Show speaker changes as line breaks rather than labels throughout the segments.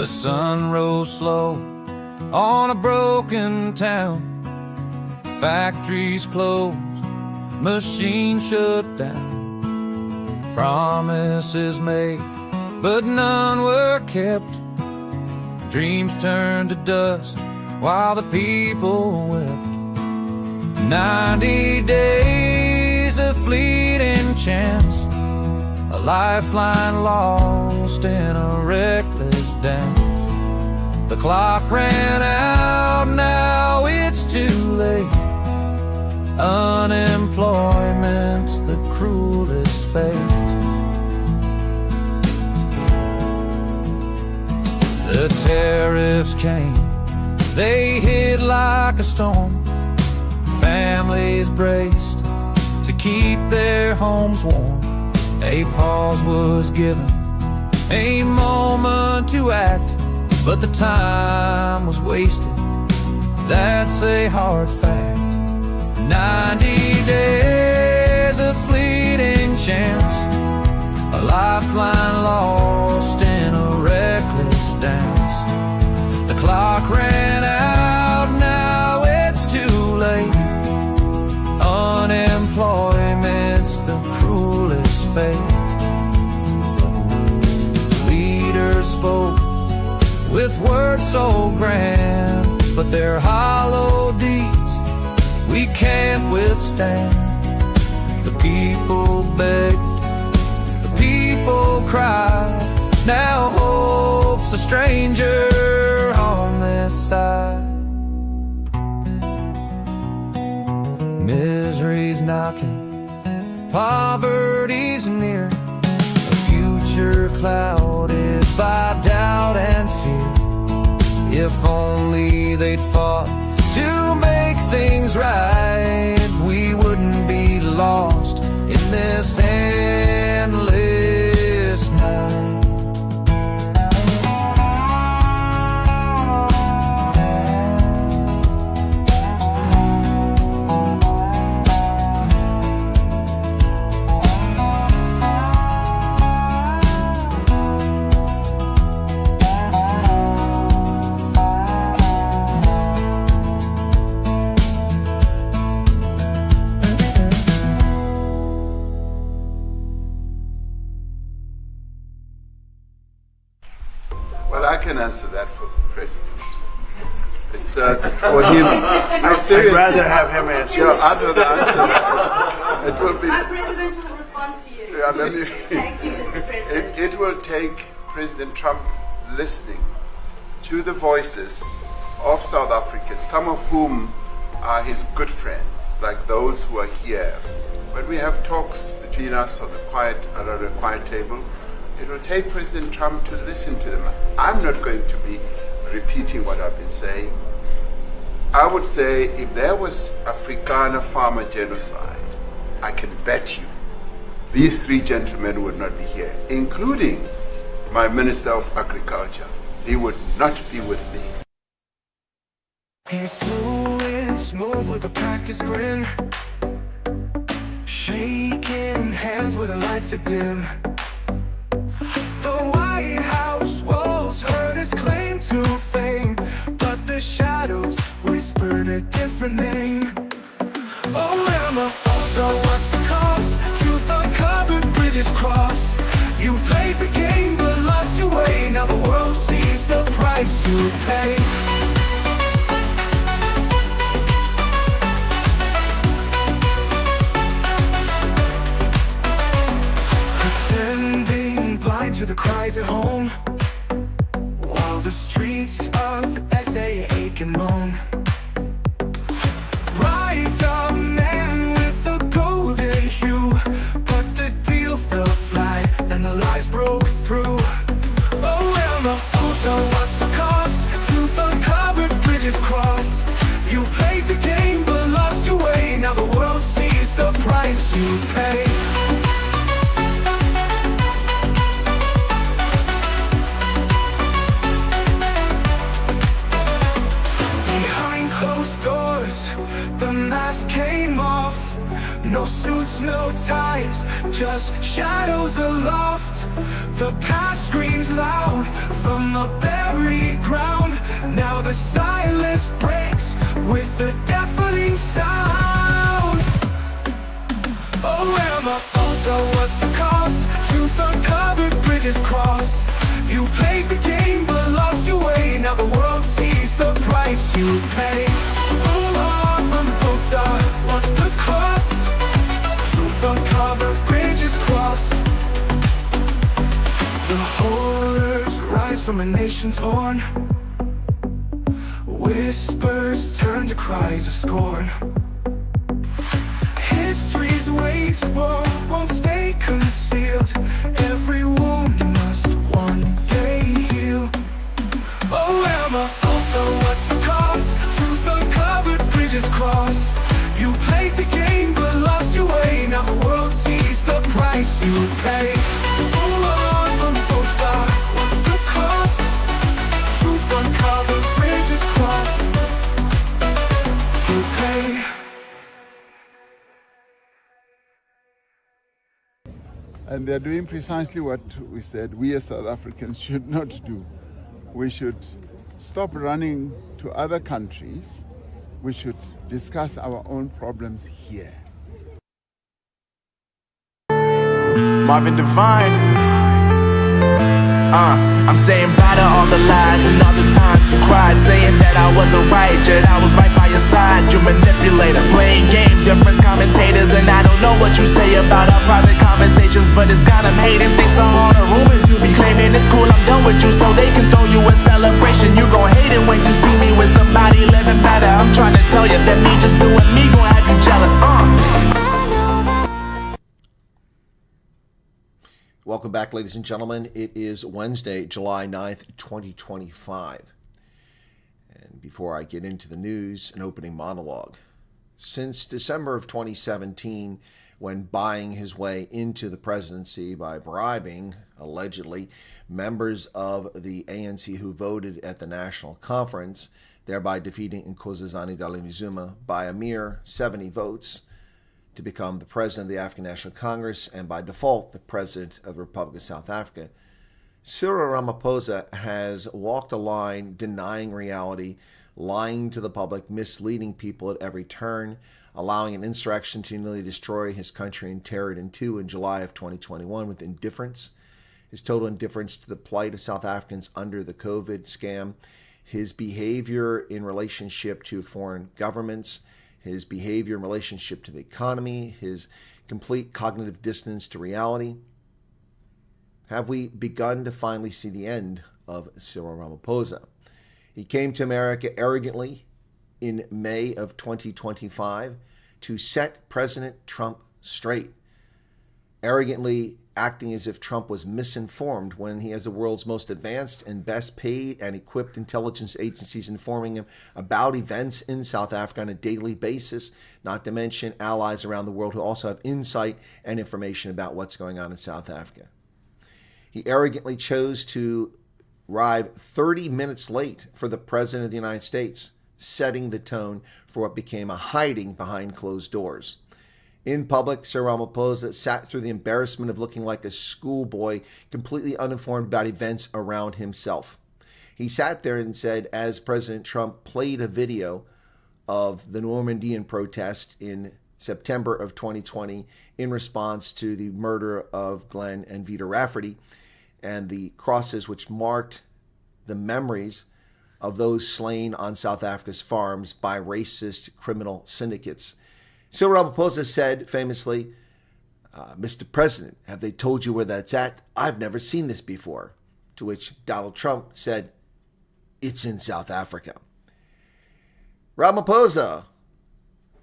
The sun rose slow on a broken town. Factories closed, machines shut down. Promises made, but none were kept. Dreams turned to dust while the people wept. 90 days of fleeting chance, a lifeline lost in a reckless dance. The clock ran out, now it's too late. Unemployment's the cruelest fate. The tariffs came, they hit like a storm. Families braced to keep their homes warm. A pause was given, a moment to act, but the time was wasted, that's a hard fact. 90 days of fleeting chance, a lifeline lost in a reckless dance. The clock ran out, now it's too late. Unemployment's the cruelest fate. Leaders spoke with words so grand, but their hollow deeds we can't withstand. The people begged, the people cried. Now hope's a stranger on this side. Misery's knocking, poverty's near, a future clouded by doubt and fear. If only they'd fought to make things right, we wouldn't be lost in this endless night.
Well, I can answer that for Chris. It's for him. No, seriously.
I'd rather have him answer.
Yeah, I'd rather answer. It will be.
Our president will respond to you.
Yeah, let me,
Thank you, Mr. President.
it will take President Trump listening to the voices of South Africans, some of whom are his good friends, like those who are here. When we have talks between us on the around a quiet table, it will take President Trump to listen to them. I'm not going to be repeating what I've been saying. I would say if there was Afrikaner farmer genocide, I can bet you these three gentlemen would not be here, including my Minister of Agriculture. He would not be with me.
Influence, move with a practiced grin, shaking hands with the lights that dim. The White House walls heard his claim to fame, but the shadows whispered a different name. Oh, Ramaphosa, what's the cost? Truth uncovered, bridges crossed. You played the game but lost your way. Now the world sees the price you pay. Pretending blind to the cries at home, while the streets of SA ache and moan. Right, the man with the golden hue, but the deal fell flat and the lies broke through. Oh, Ramaphosa, what's the cost? Truth uncovered, bridges crossed. You played the game but lost your way. Now the world sees the price you pay. Behind closed doors, the mask came off. No suits, no ties, just shadows aloft. The past screams loud from the buried ground. Now the silence breaks with a deafening sound. Oh, Ramaphosa, what's the cost? Truth uncovered, bridges crossed. You played the game but lost your way. Now the world sees the price you pay. Oh, Ramaphosa, what's the cost? Truth uncovered, bridges crossed. The horrors rise from a nation torn. Whispers turn to cries of scorn. History's weight won't stay concealed. Every wound must one day heal. Oh, Ramaphosa, what's the cost? Truth uncovered, bridges crossed. You played the game but lost your way. Now the world sees the price you pay. Oh, Ramaphosa, what's the cost? Truth uncovered, bridges crossed. You pay.
And they're doing precisely what we said we as South Africans should not do. We should stop running to other countries. We should discuss our own problems here.
Marvin Devine. I'm saying bye to all the lies and all the times you cried, saying that I wasn't right, yet I was right by your side. You manipulator, playing games, your friends commentators, and I don't know what you say about our private conversations, but it's got them hating. Thanks to all the rumors you be claiming. It's cool, I'm done with you, so they can throw you a celebration. You gon' hate it when you see me with somebody living better. I'm trying to tell you that me just doing me gon' have you jealous.
Welcome back, ladies and gentlemen. It is Wednesday, July 9th, 2025. And before I get into the news, an opening monologue. Since December of 2017, when buying his way into the presidency by bribing, allegedly, members of the ANC who voted at the National Conference, thereby defeating Nkosazana Dlamini-Zuma by a mere 70 votes, to become the president of the African National Congress and by default the president of the Republic of South Africa, Cyril Ramaphosa has walked a line denying reality, lying to the public, misleading people at every turn, allowing an insurrection to nearly destroy his country and tear it in two in July of 2021 with indifference, his total indifference to the plight of South Africans under the COVID scam, his behavior in relationship to foreign governments, his behavior in relationship to the economy, his complete cognitive dissonance to reality. Have we begun to finally see the end of Cyril Ramaphosa? He came to America arrogantly in May of 2025 to set President Trump straight, arrogantly acting as if Trump was misinformed when he has the world's most advanced and best paid and equipped intelligence agencies informing him about events in South Africa on a daily basis, not to mention allies around the world who also have insight and information about what's going on in South Africa. He arrogantly chose to arrive 30 minutes late for the President of the United States, setting the tone for what became a hiding behind closed doors. In public, Cyril Ramaphosa sat through the embarrassment of looking like a schoolboy, completely uninformed about events around himself. He sat there and said, as President Trump played a video of the Normandian protest in September of 2020 in response to the murder of Glenn and Vita Rafferty and the crosses which marked the memories of those slain on South Africa's farms by racist criminal syndicates. Cyril Ramaphosa said famously, Mr. President, have they told you where that's at? I've never seen this before. To which Donald Trump said, it's in South Africa. Ramaphosa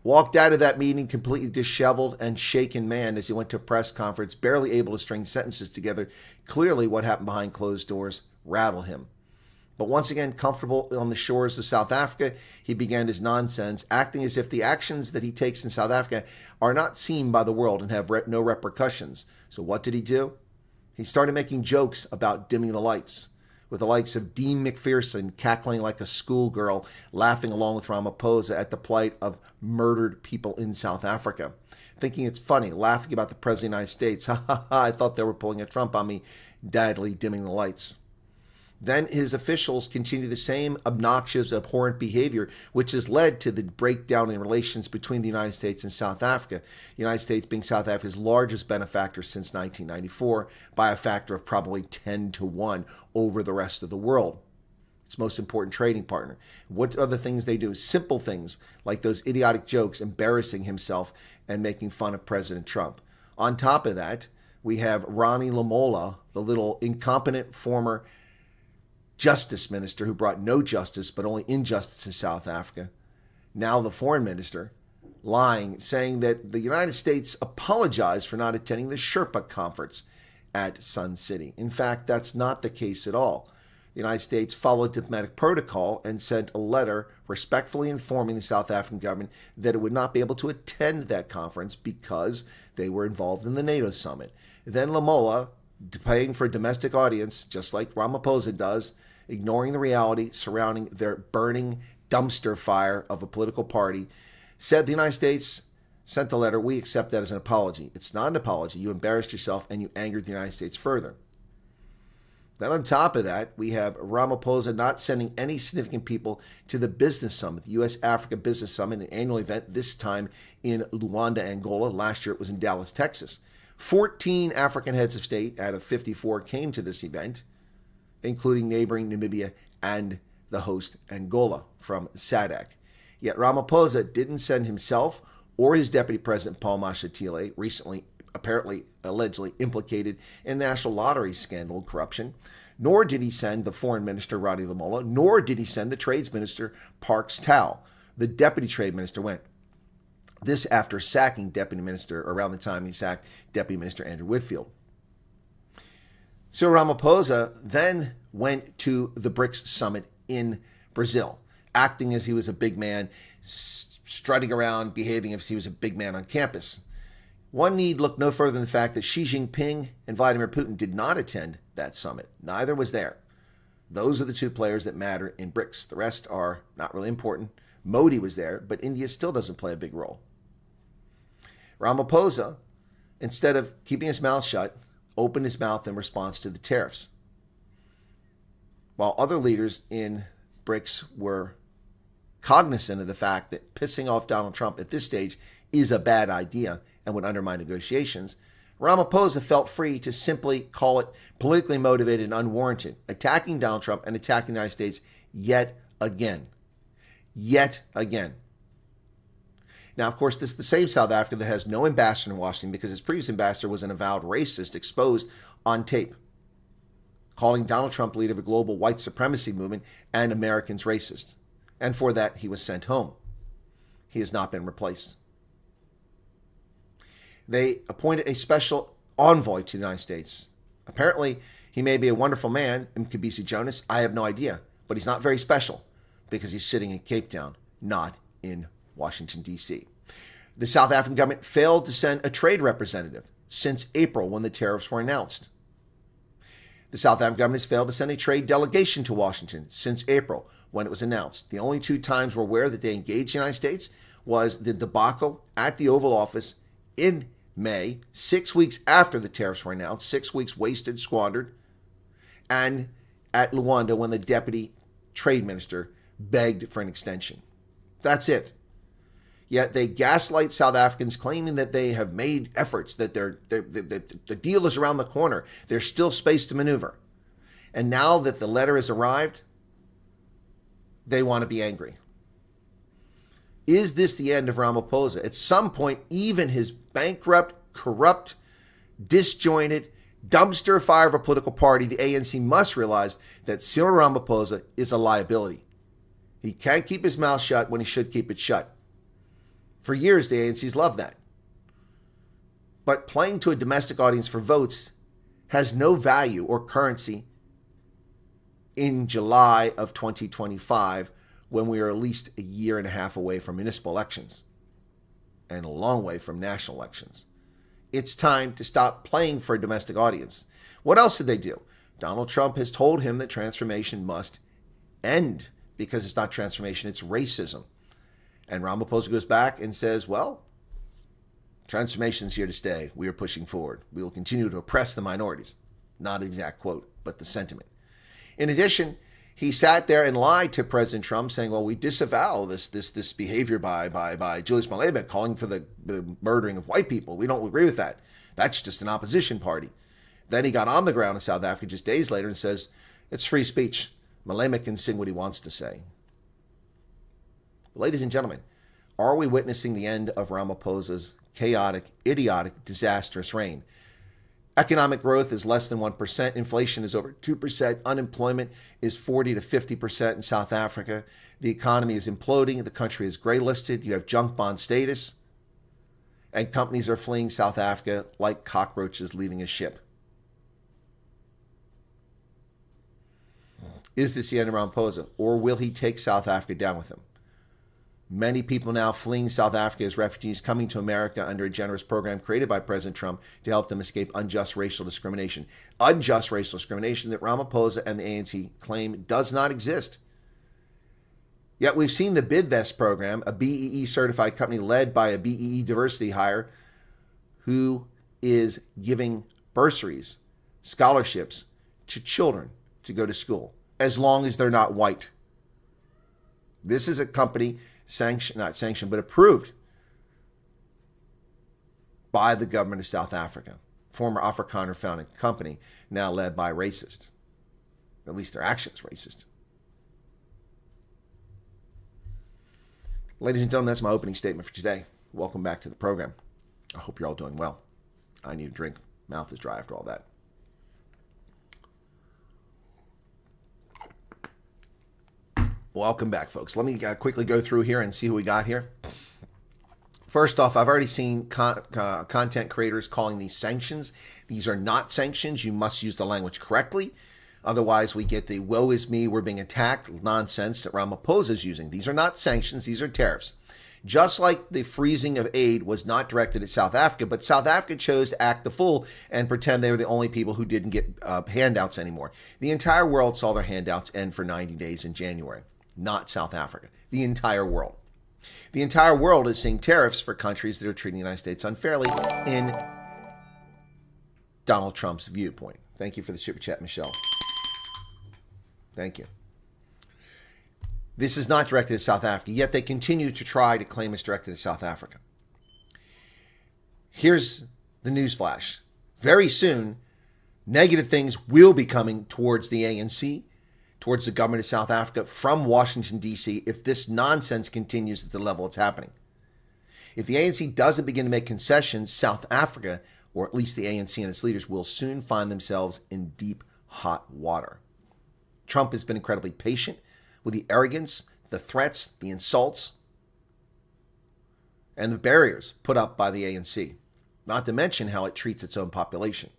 walked out of that meeting completely disheveled and shaken man as he went to a press conference, barely able to string sentences together. Clearly what happened behind closed doors rattled him. But once again, comfortable on the shores of South Africa, he began his nonsense, acting as if the actions that he takes in South Africa are not seen by the world and have no repercussions. So what did he do? He started making jokes about dimming the lights, with the likes of Dean McPherson cackling like a schoolgirl, laughing along with Ramaphosa at the plight of murdered people in South Africa, thinking it's funny, laughing about the President of the United States. Ha ha ha, I thought they were pulling a Trump on me, dadly dimming the lights. Then his officials continue the same obnoxious, abhorrent behavior, which has led to the breakdown in relations between the United States and South Africa. The United States being South Africa's largest benefactor since 1994 by a factor of probably 10-1 over the rest of the world. Its most important trading partner. What are the things they do? Simple things like those idiotic jokes, embarrassing himself and making fun of President Trump. On top of that, we have Ronnie Lamola, the little incompetent former justice minister who brought no justice but only injustice to South Africa, now the foreign minister, lying, saying that the United States apologized for not attending the Sherpa conference at Sun City. In fact, that's not the case at all. The United States followed diplomatic protocol and sent a letter respectfully informing the South African government that it would not be able to attend that conference because they were involved in the NATO summit. Then Lamola, paying for a domestic audience, just like Ramaphosa does, ignoring the reality surrounding their burning dumpster fire of a political party, said the United States sent the letter, we accept that as an apology. It's not an apology. You embarrassed yourself and you angered the United States further. Then on top of that, we have Ramaphosa not sending any significant people to the business summit, the U.S.-Africa Business Summit, an annual event, this time in Luanda, Angola. Last year it was in Dallas, Texas. 14 African heads of state out of 54 came to this event, including neighboring Namibia and the host Angola from SADC. Yet Ramaphosa didn't send himself or his deputy president Paul Mashatile, recently apparently allegedly implicated in a national lottery scandal and corruption, nor did he send the foreign minister Ronnie Lamola, nor did he send the trades minister Parks Tau. The deputy trade minister went. This after sacking deputy minister around the time he sacked deputy minister Andrew Whitfield. So Ramaphosa then went to the BRICS summit in Brazil, acting as he was a big man, strutting around, behaving as he was a big man on campus. One need look no further than the fact that Xi Jinping and Vladimir Putin did not attend that summit. Neither was there. Those are the two players that matter in BRICS. The rest are not really important. Modi was there, but India still doesn't play a big role. Ramaphosa, instead of keeping his mouth shut, opened his mouth in response to the tariffs. While other leaders in BRICS were cognizant of the fact that pissing off Donald Trump at this stage is a bad idea and would undermine negotiations, Ramaphosa felt free to simply call it politically motivated and unwarranted, attacking Donald Trump and attacking the United States yet again. Yet again. Now, of course, this is the same South Africa that has no ambassador in Washington because its previous ambassador was an avowed racist exposed on tape, calling Donald Trump leader of a global white supremacy movement and Americans racist. And for that, he was sent home. He has not been replaced. They appointed a special envoy to the United States. Apparently, he may be a wonderful man, Mkhize Jonas. I have no idea. But he's not very special because he's sitting in Cape Town, not in Washington, D.C. The South African government failed to send a trade representative since April when the tariffs were announced. The South African government has failed to send a trade delegation to Washington since April when it was announced. The only two times we're aware that they engaged the United States was the debacle at the Oval Office in May, 6 weeks after the tariffs were announced, 6 weeks wasted, squandered, and at Luanda when the deputy trade minister begged for an extension. That's it. Yet they gaslight South Africans, claiming that they have made efforts, that the deal is around the corner. There's still space to maneuver. And now that the letter has arrived, they want to be angry. Is this the end of Ramaphosa? At some point, even his bankrupt, corrupt, disjointed, dumpster fire of a political party, the ANC, must realize that Cyril Ramaphosa is a liability. He can't keep his mouth shut when he should keep it shut. For years, the ANC's loved that. But playing to a domestic audience for votes has no value or currency in July of 2025 when we are at least a year and a half away from municipal elections and a long way from national elections. It's time to stop playing for a domestic audience. What else did they do? Donald Trump has told him that transformation must end because it's not transformation, it's racism. And Ramaphosa goes back and says, well, transformation's here to stay. We are pushing forward. We will continue to oppress the minorities. Not an exact quote, but the sentiment. In addition, he sat there and lied to President Trump, saying, well, we disavow this behavior by Julius Malema calling for the murdering of white people. We don't agree with that. That's just an opposition party. Then he got on the ground in South Africa just days later and says, it's free speech. Malema can sing what he wants to say. Ladies and gentlemen, are we witnessing the end of Ramaphosa's chaotic, idiotic, disastrous reign? Economic growth is less than 1%. Inflation is over 2%. Unemployment is 40 to 50% in South Africa. The economy is imploding. The country is gray listed. You have junk bond status. And companies are fleeing South Africa like cockroaches leaving a ship. Is this the end of Ramaphosa? Or will he take South Africa down with him? Many people now fleeing South Africa as refugees coming to America under a generous program created by President Trump to help them escape unjust racial discrimination. Unjust racial discrimination that Ramaphosa and the ANC claim does not exist. Yet we've seen the BidVest program, a BEE certified company led by a BEE diversity hire who is giving bursaries, scholarships to children to go to school, as long as they're not white. This is a company not sanctioned, but approved by the government of South Africa. Former Afrikaner founded company, now led by racists. At least their actions racist. Ladies and gentlemen, that's my opening statement for today. Welcome back to the program. I hope you're all doing well. I need a drink. Mouth is dry after all that. Welcome back, folks. Let me quickly go through here and see who we got here. First off, I've already seen content creators calling these sanctions. These are not sanctions. You must use the language correctly. Otherwise, we get the woe is me, we're being attacked nonsense that Ramaphosa is using. These are not sanctions. These are tariffs. Just like the freezing of aid was not directed at South Africa, but South Africa chose to act the fool and pretend they were the only people who didn't get handouts anymore. The entire world saw their handouts end for 90 days in January. Not South Africa. The entire world. The entire world is seeing tariffs for countries that are treating the United States unfairly in Donald Trump's viewpoint. Thank you for the super chat, Michelle. Thank you. This is not directed at South Africa, yet they continue to try to claim it's directed at South Africa. Here's the news flash. Very soon, negative things will be coming towards the ANC, towards the government of South Africa from Washington, D.C. if this nonsense continues at the level it's happening. If the ANC doesn't begin to make concessions, South Africa, or at least the ANC and its leaders, will soon find themselves in deep, hot water. Trump has been incredibly patient with the arrogance, the threats, the insults, and the barriers put up by the ANC, not to mention how it treats its own population.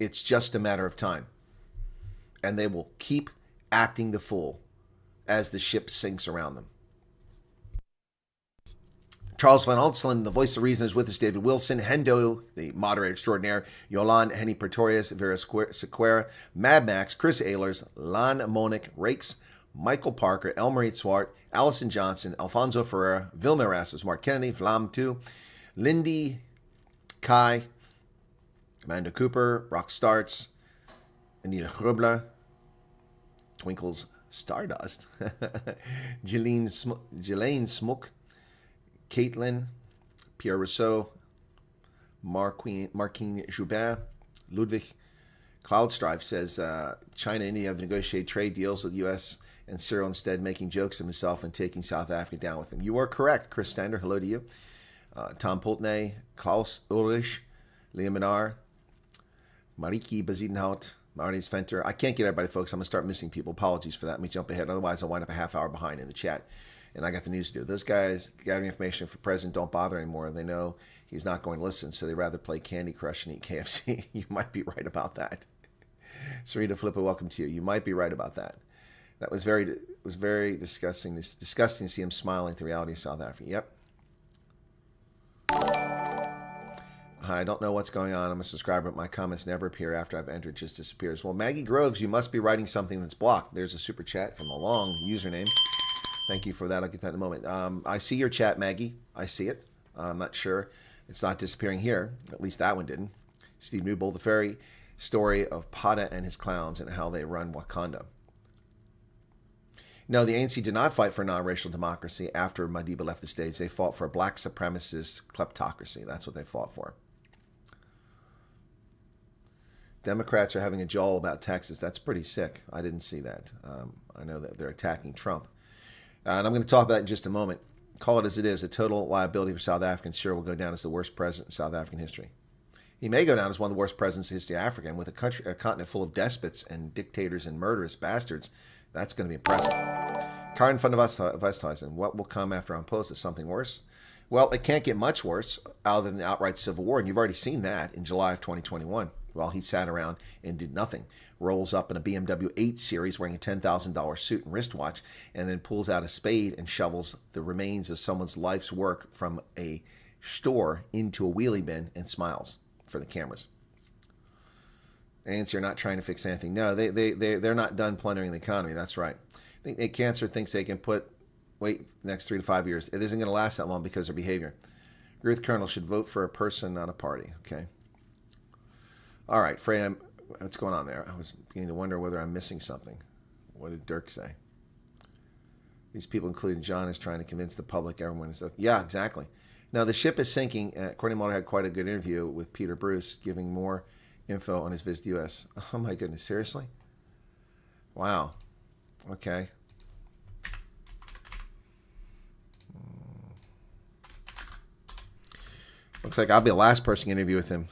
It's just a matter of time. And they will keep acting the fool as the ship sinks around them. Charles Van Altselen, the voice of reason, is with us. David Wilson, Hendo, the moderator extraordinaire, Yolande Henny Pretorius, Vera Sequera, Mad Max, Chris Ehlers, Lan Monique, Rakes, Michael Parker, Elmarie Swart, Allison Johnson, Alfonso Ferreira, Vilma Erasmus, Mark Kennedy, Flam 2, Lindy, Kai, Amanda Cooper, Rock Starts, Anita Hrubler, Twinkles Stardust, Jelaine Smook, Caitlin, Pierre Rousseau, Marquine Joubert, Ludwig Cloudstrife says China and India have negotiated trade deals with the U.S. and Cyril instead making jokes of himself and taking South Africa down with him. You are correct, Chris Stander. Hello to you. Tom Pulteney, Klaus Ulrich, Liam Minar, Mariki Bazidenhout, Marty's Fenter. I can't get everybody, folks. I'm going to start missing people. Apologies for that. Let me jump ahead. Otherwise, I'll wind up a half hour behind in the chat. And I got the news to do. Those guys gathering information for President don't bother anymore. They know he's not going to listen, so they rather play Candy Crush and eat KFC. You might be right about that. Sarita Flippa, welcome to you. You might be right about that. That was very disgusting. It's disgusting to see him smiling at the reality of South Africa. Yep. I don't know what's going on. I'm a subscriber, but my comments never appear after I've entered. It just disappears. Well, Maggie Groves, you must be writing something that's blocked. There's a super chat from a long username. Thank you for that. I'll get that in a moment. I see your chat, Maggie. I see it. I'm not sure. It's not disappearing here. At least that one didn't. Steve Newbold, the fairy story of Pata and his clowns and how they run Wakanda. No, the ANC did not fight for non-racial democracy after Madiba left the stage. They fought for a black supremacist kleptocracy. That's what they fought for. Democrats are having a jaw about Texas. That's pretty sick. I didn't see that. I know that they're attacking Trump. And I'm going to talk about that in just a moment. Call it as it is. A total liability for South Africans. Sure will go down as the worst president in South African history. He may go down as one of the worst presidents in the history of Africa. And with a continent full of despots and dictators and murderous bastards, that's going to be impressive. Karen van der Westhuizen, what will come after Ramaphosa? Something worse? Well, it can't get much worse other than the outright civil war. And you've already seen that in July of 2021. While he sat around and did nothing. Rolls up in a BMW 8 Series wearing a $10,000 suit and wristwatch, and then pulls out a spade and shovels the remains of someone's life's work from a store into a wheelie bin and smiles for the cameras. ANC are not trying to fix anything. No, they're not done plundering the economy. That's right. I think Cancer thinks they can wait the next 3 to 5 years. It isn't going to last that long because of their behavior. Agree with Colonel, should vote for a person, not a party. Okay. All right, Freya, what's going on there? I was beginning to wonder whether I'm missing something. What did Dirk say? These people, including John, is trying to convince the public everyone is... Yeah, exactly. Now, the ship is sinking. Courtney Mulder had quite a good interview with Peter Bruce, giving more info on his visit to the U.S. Oh, my goodness. Seriously? Wow. Okay. Looks like I'll be the last person to interview with him.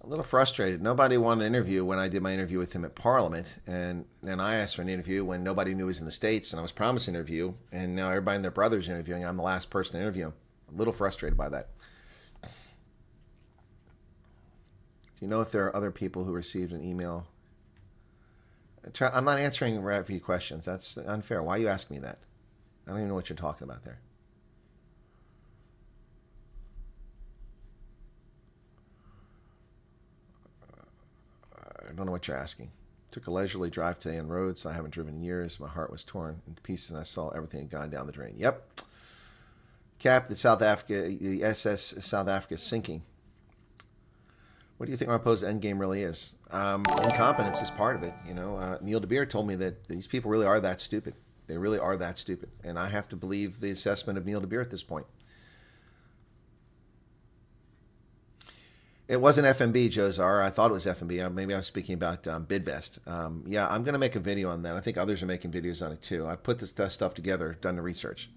A little frustrated. Nobody wanted an interview when I did my interview with him at Parliament, and then I asked for an interview when nobody knew he was in the States, and I was promised an interview, and now everybody and their brother's interviewing. I'm the last person to interview him. A little frustrated by that. Do you know if there are other people who received an email? I'm not answering refugee questions. That's unfair. Why are you asking me that? I don't even know what you're talking about there. I don't know what you're asking. Took a leisurely drive today on roads I haven't driven in years. My heart was torn into pieces and I saw everything had gone down the drain. Yep. Cap, the SS South Africa is sinking. What do you think Ramaphosa's endgame really is? Incompetence is part of it. You know, Neil de Beer told me that these people really are that stupid. They really are that stupid. And I have to believe the assessment of Neil de Beer at this point. It wasn't FMB, Jozar. I thought it was FMB. Maybe I was speaking about Bidvest. Yeah, I'm going to make a video on that. I think others are making videos on it too. I put this stuff together, done the research.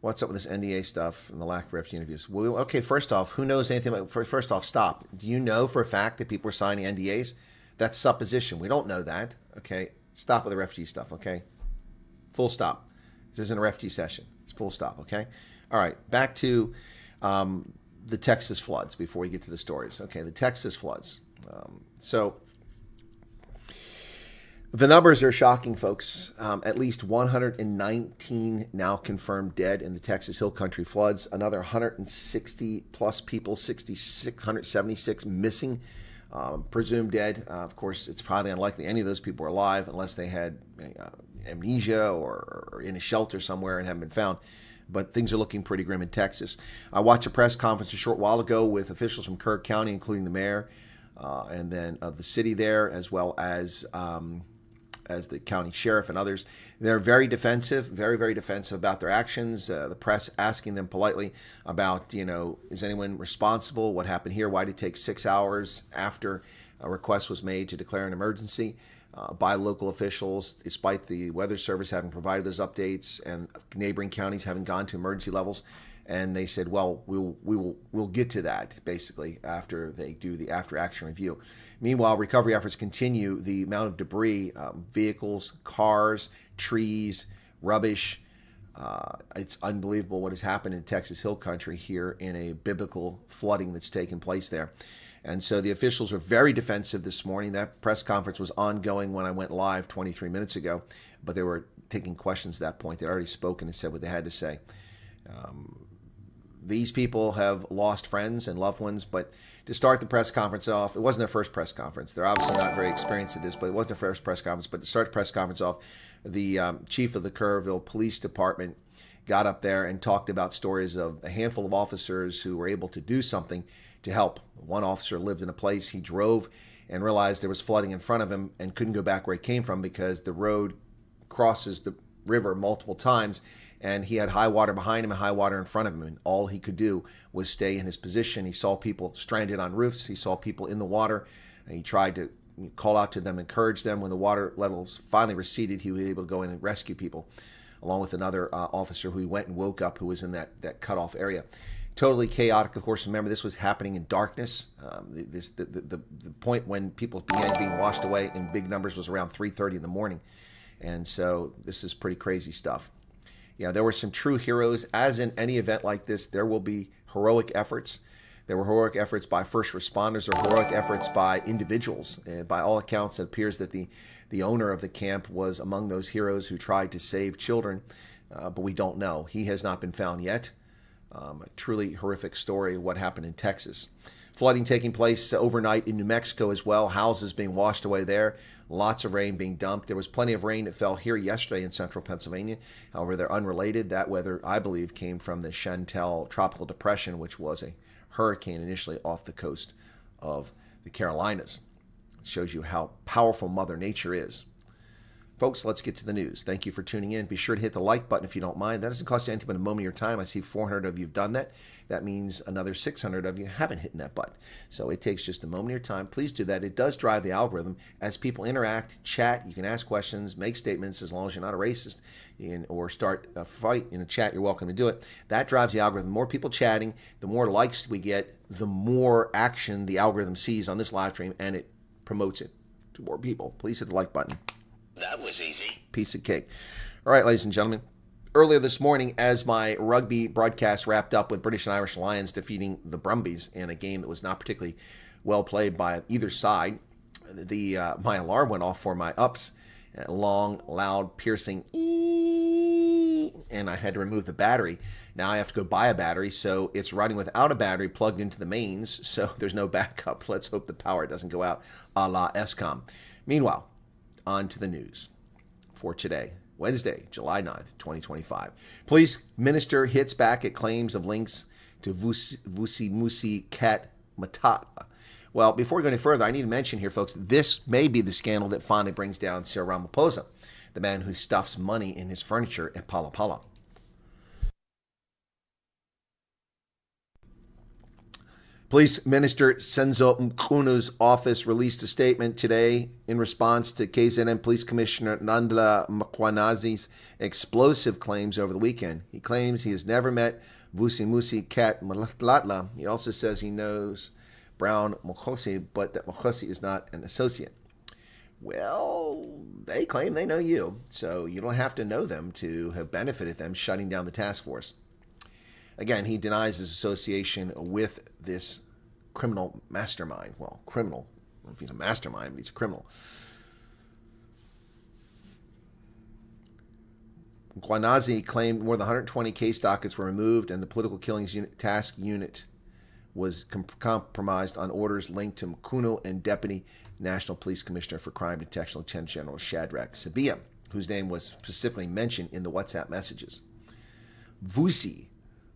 What's up with this NDA stuff and the lack of refugee interviews? Well, okay, first off, who knows anything about... First off, stop. Do you know for a fact that people are signing NDAs? That's supposition. We don't know that. Okay, stop with the refugee stuff, okay? Full stop. This isn't a refugee session. It's full stop, okay? All right, back to... the Texas floods before we get to the stories. Okay, the Texas floods. So the numbers are shocking, folks. At least 119 now confirmed dead in the Texas Hill Country floods. Another 160 plus people, 176 missing, presumed dead. Of course, it's probably unlikely any of those people are alive unless they had amnesia or in a shelter somewhere and haven't been found. But things are looking pretty grim in Texas. I watched a press conference a short while ago with officials from Kirk County, including the mayor, and then of the city there, as well as the county sheriff and others. They're very defensive, very defensive about their actions. The press asking them politely about, you know, is anyone responsible? What happened here? Why did it take 6 hours after a request was made to declare an emergency? By local officials, despite the Weather Service having provided those updates and neighboring counties having gone to emergency levels. And they said, well, we'll get to that, basically, after they do the after-action review. Meanwhile, recovery efforts continue. The amount of debris, vehicles, cars, trees, rubbish, It's unbelievable what has happened in Texas Hill Country here in a biblical flooding that's taken place there. And so the officials were very defensive this morning. That press conference was ongoing when I went live 23 minutes ago, but they were taking questions at that point. They'd already spoken and said what they had to say. These people have lost friends and loved ones, but to start the press conference off, it wasn't their first press conference. They're obviously not very experienced at this, but it wasn't their first press conference. But to start the press conference off, the chief of the Kerrville Police Department got up there and talked about stories of a handful of officers who were able to do something to help. One officer lived in a place, he drove and realized there was flooding in front of him and couldn't go back where he came from because the road crosses the river multiple times, and he had high water behind him and high water in front of him, and all he could do was stay in his position. He saw people stranded on roofs. He saw people in the water, and he tried to call out to them, encourage them. When the water levels finally receded, he was able to go in and rescue people, along with another officer who he went and woke up, who was in that cutoff area. Totally chaotic, of course. Remember, this was happening in darkness. The point when people began being washed away in big numbers was around 3:30 in the morning. And so this is pretty crazy stuff. Yeah, there were some true heroes. As in any event like this, there will be heroic efforts. There were heroic efforts by first responders or heroic efforts by individuals. And by all accounts, it appears that the owner of the camp was among those heroes who tried to save children, but we don't know. He has not been found yet. A truly horrific story of what happened in Texas. Flooding taking place overnight in New Mexico as well. Houses being washed away there. Lots of rain being dumped. There was plenty of rain that fell here yesterday in central Pennsylvania. However, they're unrelated. That weather, I believe, came from the Chantal tropical depression, which was a hurricane initially off the coast of the Carolinas. It shows you how powerful Mother Nature is. Folks, let's get to the news. Thank you for tuning in. Be sure to hit the like button if you don't mind. That doesn't cost you anything but a moment of your time. I see 400 of you have done that. That means another 600 of you haven't hit that button. So it takes just a moment of your time. Please do that. It does drive the algorithm. As people interact, chat, you can ask questions, make statements, as long as you're not a racist, or start a fight in a chat, you're welcome to do it. That drives the algorithm. The more people chatting, the more likes we get, the more action the algorithm sees on this live stream, and it promotes it to more people. Please hit the like button.
That was easy.
Piece of cake. All right, ladies and gentlemen. Earlier this morning, as my rugby broadcast wrapped up with British and Irish Lions defeating the Brumbies in a game that was not particularly well played by either side, my alarm went off for my ups. Long, loud, piercing, and I had to remove the battery. Now I have to go buy a battery, so it's running without a battery plugged into the mains, so there's no backup. Let's hope the power doesn't go out, a la Escom. Meanwhile, on to the news for today, Wednesday, July 9th, 2025. Police minister hits back at claims of links to Vusi Musi Cat Matata. Well, before we go any further, I need to mention here, folks, this may be the scandal that finally brings down Sir Ramaphosa, the man who stuffs money in his furniture at Pala Pala. Police Minister Senzo Mkunu's office released a statement today in response to KZN Police Commissioner Nandla Mkwanazi's explosive claims over the weekend. He claims he has never met Vusi Musi Cat Malatla. He also says he knows Brown Mokhosi, but that Mokhosi is not an associate. Well, they claim they know you, so you don't have to know them to have benefited them shutting down the task force. Again, he denies his association with this criminal mastermind. Well, criminal. I don't know if he's a mastermind, but he's a criminal. Guanazi claimed more than 120 case dockets were removed and the political killings task unit was compromised on orders linked to Mkunu and Deputy National Police Commissioner for Crime Detection Lieutenant General Shadrach Sabia, whose name was specifically mentioned in the WhatsApp messages. Vusi,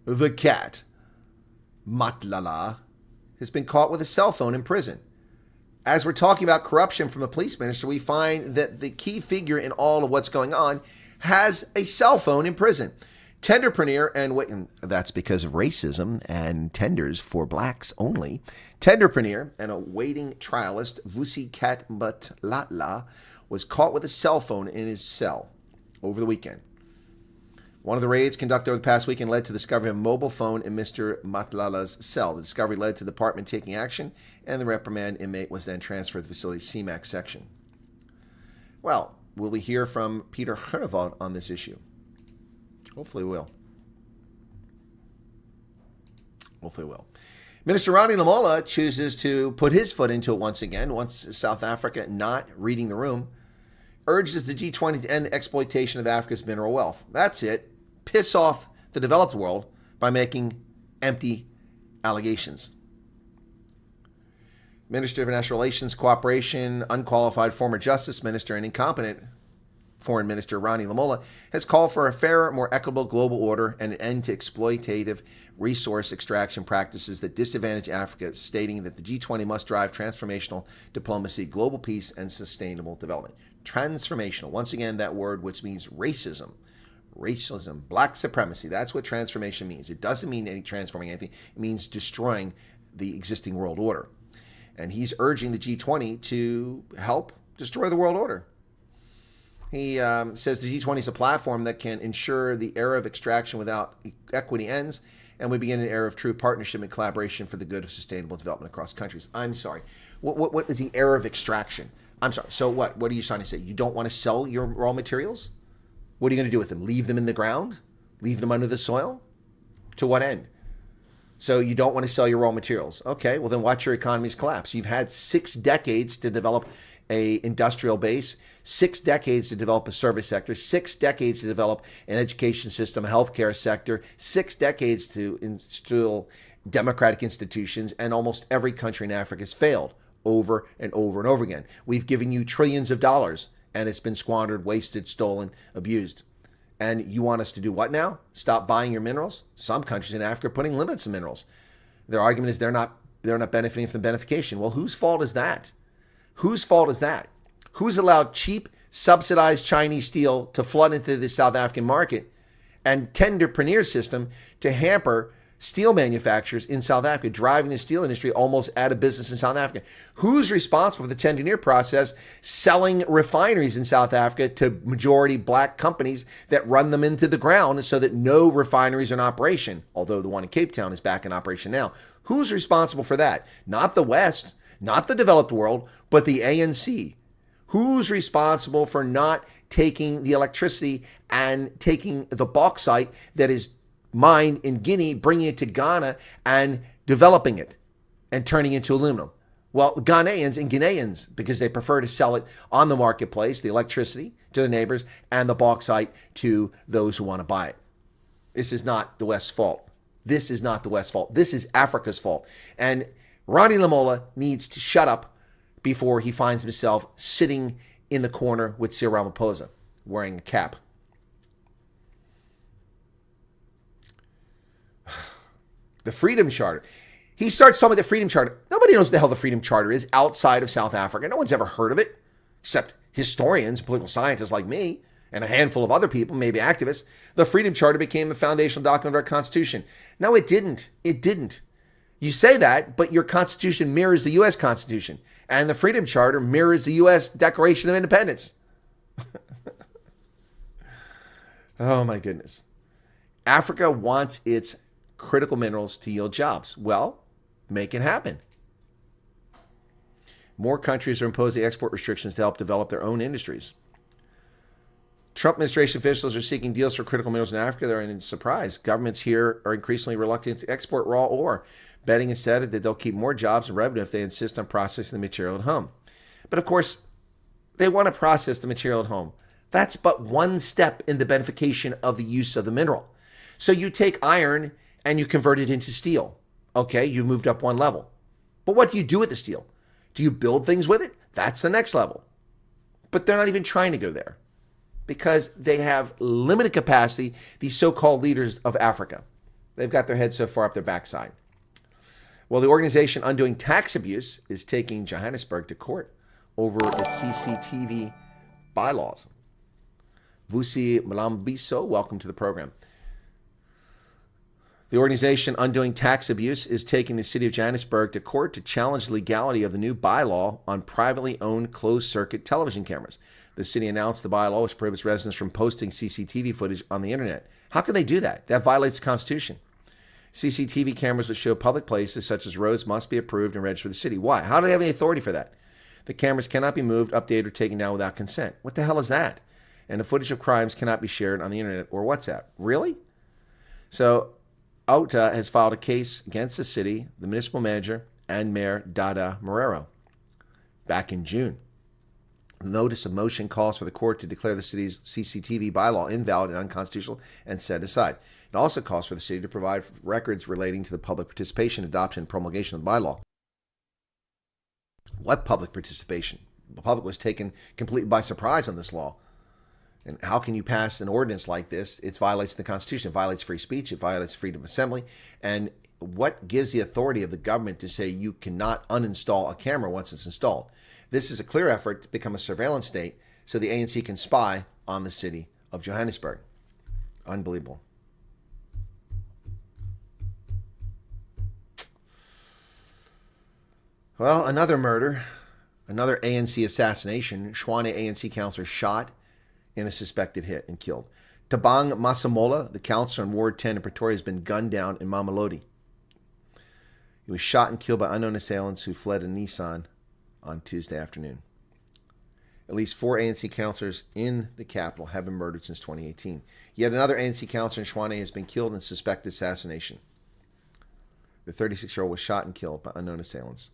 the cat, Matlala, has been caught with a cell phone in prison. As we're talking about corruption from the police minister, we find that the key figure in all of what's going on has a cell phone in prison. Tenderpreneur, and that's because of racism and tenders for blacks only. Tenderpreneur and a waiting trialist, Vusi Cat Matlala, was caught with a cell phone in his cell over the weekend. One of the raids conducted over the past weekend led to the discovery of a mobile phone in Mr. Matlala's cell. The discovery led to the department taking action, and the reprimand inmate was then transferred to the facility's CMAC section. Well, will we hear from Peter Hernevold on this issue? Hopefully we will. Hopefully we will. Minister Ronnie Lamola chooses to put his foot into it once again, once South Africa, not reading the room, urges the G20 to end exploitation of Africa's mineral wealth. That's it. Piss off the developed world by making empty allegations. Minister of International Relations, Cooperation, unqualified former Justice Minister and incompetent Foreign Minister Ronnie Lamola has called for a fairer, more equitable global order and an end to exploitative resource extraction practices that disadvantage Africa, stating that the G20 must drive transformational diplomacy, global peace, and sustainable development. Transformational, once again, that word which means racism, black supremacy. That's what transformation means. It doesn't mean any transforming anything. It means destroying the existing world order. And he's urging the G20 to help destroy the world order. He says the G20 is a platform that can ensure the era of extraction without equity ends, and we begin an era of true partnership and collaboration for the good of sustainable development across countries. I'm sorry. What is the era of extraction? I'm sorry. So what? What are you trying to say? You don't want to sell your raw materials? What are you going to do with them? Leave them in the ground? Leave them under the soil? To what end? So you don't want to sell your raw materials. Okay, well then watch your economies collapse. You've had 6 decades to develop a industrial base, 6 decades to develop a service sector, 6 decades to develop an education system, a healthcare sector, 6 decades to instill democratic institutions, and almost every country in Africa has failed over and over and over again. We've given you trillions of dollars, and it's been squandered, wasted, stolen, abused. And you want us to do what now? Stop buying your minerals? Some countries in Africa are putting limits on minerals. Their argument is they're not benefiting from benefication. Well, whose fault is that? Whose fault is that? Who's allowed cheap, subsidized Chinese steel to flood into the South African market and tenderpreneur system to hamper steel manufacturers in South Africa, driving the steel industry almost out of business in South Africa? Who's responsible for the tenderpreneur process, selling refineries in South Africa to majority black companies that run them into the ground so that no refineries are in operation, although the one in Cape Town is back in operation now? Who's responsible for that? Not the West, not the developed world, but the ANC. Who's responsible for not taking the electricity and taking the bauxite that is mined in Guinea, bringing it to Ghana and developing it and turning it into aluminum? Well, Ghanaians and Guineans, because they prefer to sell it on the marketplace, the electricity to the neighbors and the bauxite to those who want to buy it. This is not the West's fault. This is not the West's fault. This is Africa's fault. And Ronnie Lamola needs to shut up before he finds himself sitting in the corner with Cyril Ramaphosa wearing a cap. The Freedom Charter. He starts talking about the Freedom Charter. Nobody knows what the hell the Freedom Charter is outside of South Africa. No one's ever heard of it, except historians, political scientists like me, and a handful of other people, maybe activists. The Freedom Charter became the foundational document of our Constitution. No, it didn't. It didn't. You say that, but your Constitution mirrors the U.S. Constitution, and the Freedom Charter mirrors the U.S. Declaration of Independence. Oh, my goodness. Africa wants its critical minerals to yield jobs. Well, make it happen. More countries are imposing export restrictions to help develop their own industries. Trump administration officials are seeking deals for critical minerals in Africa. They're in surprise. Governments here are increasingly reluctant to export raw ore, betting instead that they'll keep more jobs and revenue if they insist on processing the material at home. But of course, they want to process the material at home. That's but one step in the benefication of the use of the mineral. So you take iron and you convert it into steel. Okay, you moved up one level. But what do you do with the steel? Do you build things with it? That's the next level. But they're not even trying to go there because they have limited capacity, these so-called leaders of Africa. They've got their heads so far up their backside. Well, the organization Undoing Tax Abuse is taking Johannesburg to court over its CCTV bylaws. Vusi Mlambiso, welcome to the program. The organization Undoing Tax Abuse is taking the city of Johannesburg to court to challenge the legality of the new bylaw on privately owned closed-circuit television cameras. The city announced the bylaw, which prohibits residents from posting CCTV footage on the internet. How can they do that? That violates the Constitution. CCTV cameras that show public places, such as roads, must be approved and registered with the city. Why? How do they have any authority for that? The cameras cannot be moved, updated, or taken down without consent. What the hell is that? and the footage of crimes cannot be shared on the internet or WhatsApp. Really? So Auta has filed a case against the city, the municipal manager, and Mayor Dada Marrero back in June. The notice of motion calls for the court to declare the city's CCTV bylaw invalid and unconstitutional and set aside. It also calls for the city to provide records relating to the public participation, adoption, and promulgation of the bylaw. What public participation? The public was taken completely by surprise on this law. And how can you pass an ordinance like this? It violates the Constitution. It violates free speech. It violates freedom of assembly. And what gives the authority of the government to say you cannot uninstall a camera once it's installed? This is a clear effort to become a surveillance state so the ANC can spy on the city of Johannesburg. Unbelievable. Well, another murder, another ANC assassination. Shwane ANC councillor shot in a suspected hit and killed. Tabang Masamola, the councillor in Ward 10 in Pretoria, has been gunned down in Mamelodi. He was shot and killed by unknown assailants who fled in Nissan on Tuesday afternoon. At least 4 ANC councillors in the capital have been murdered since 2018. Yet another ANC councillor in Shwane has been killed in suspected assassination. The 36-year-old was shot and killed by unknown assailants.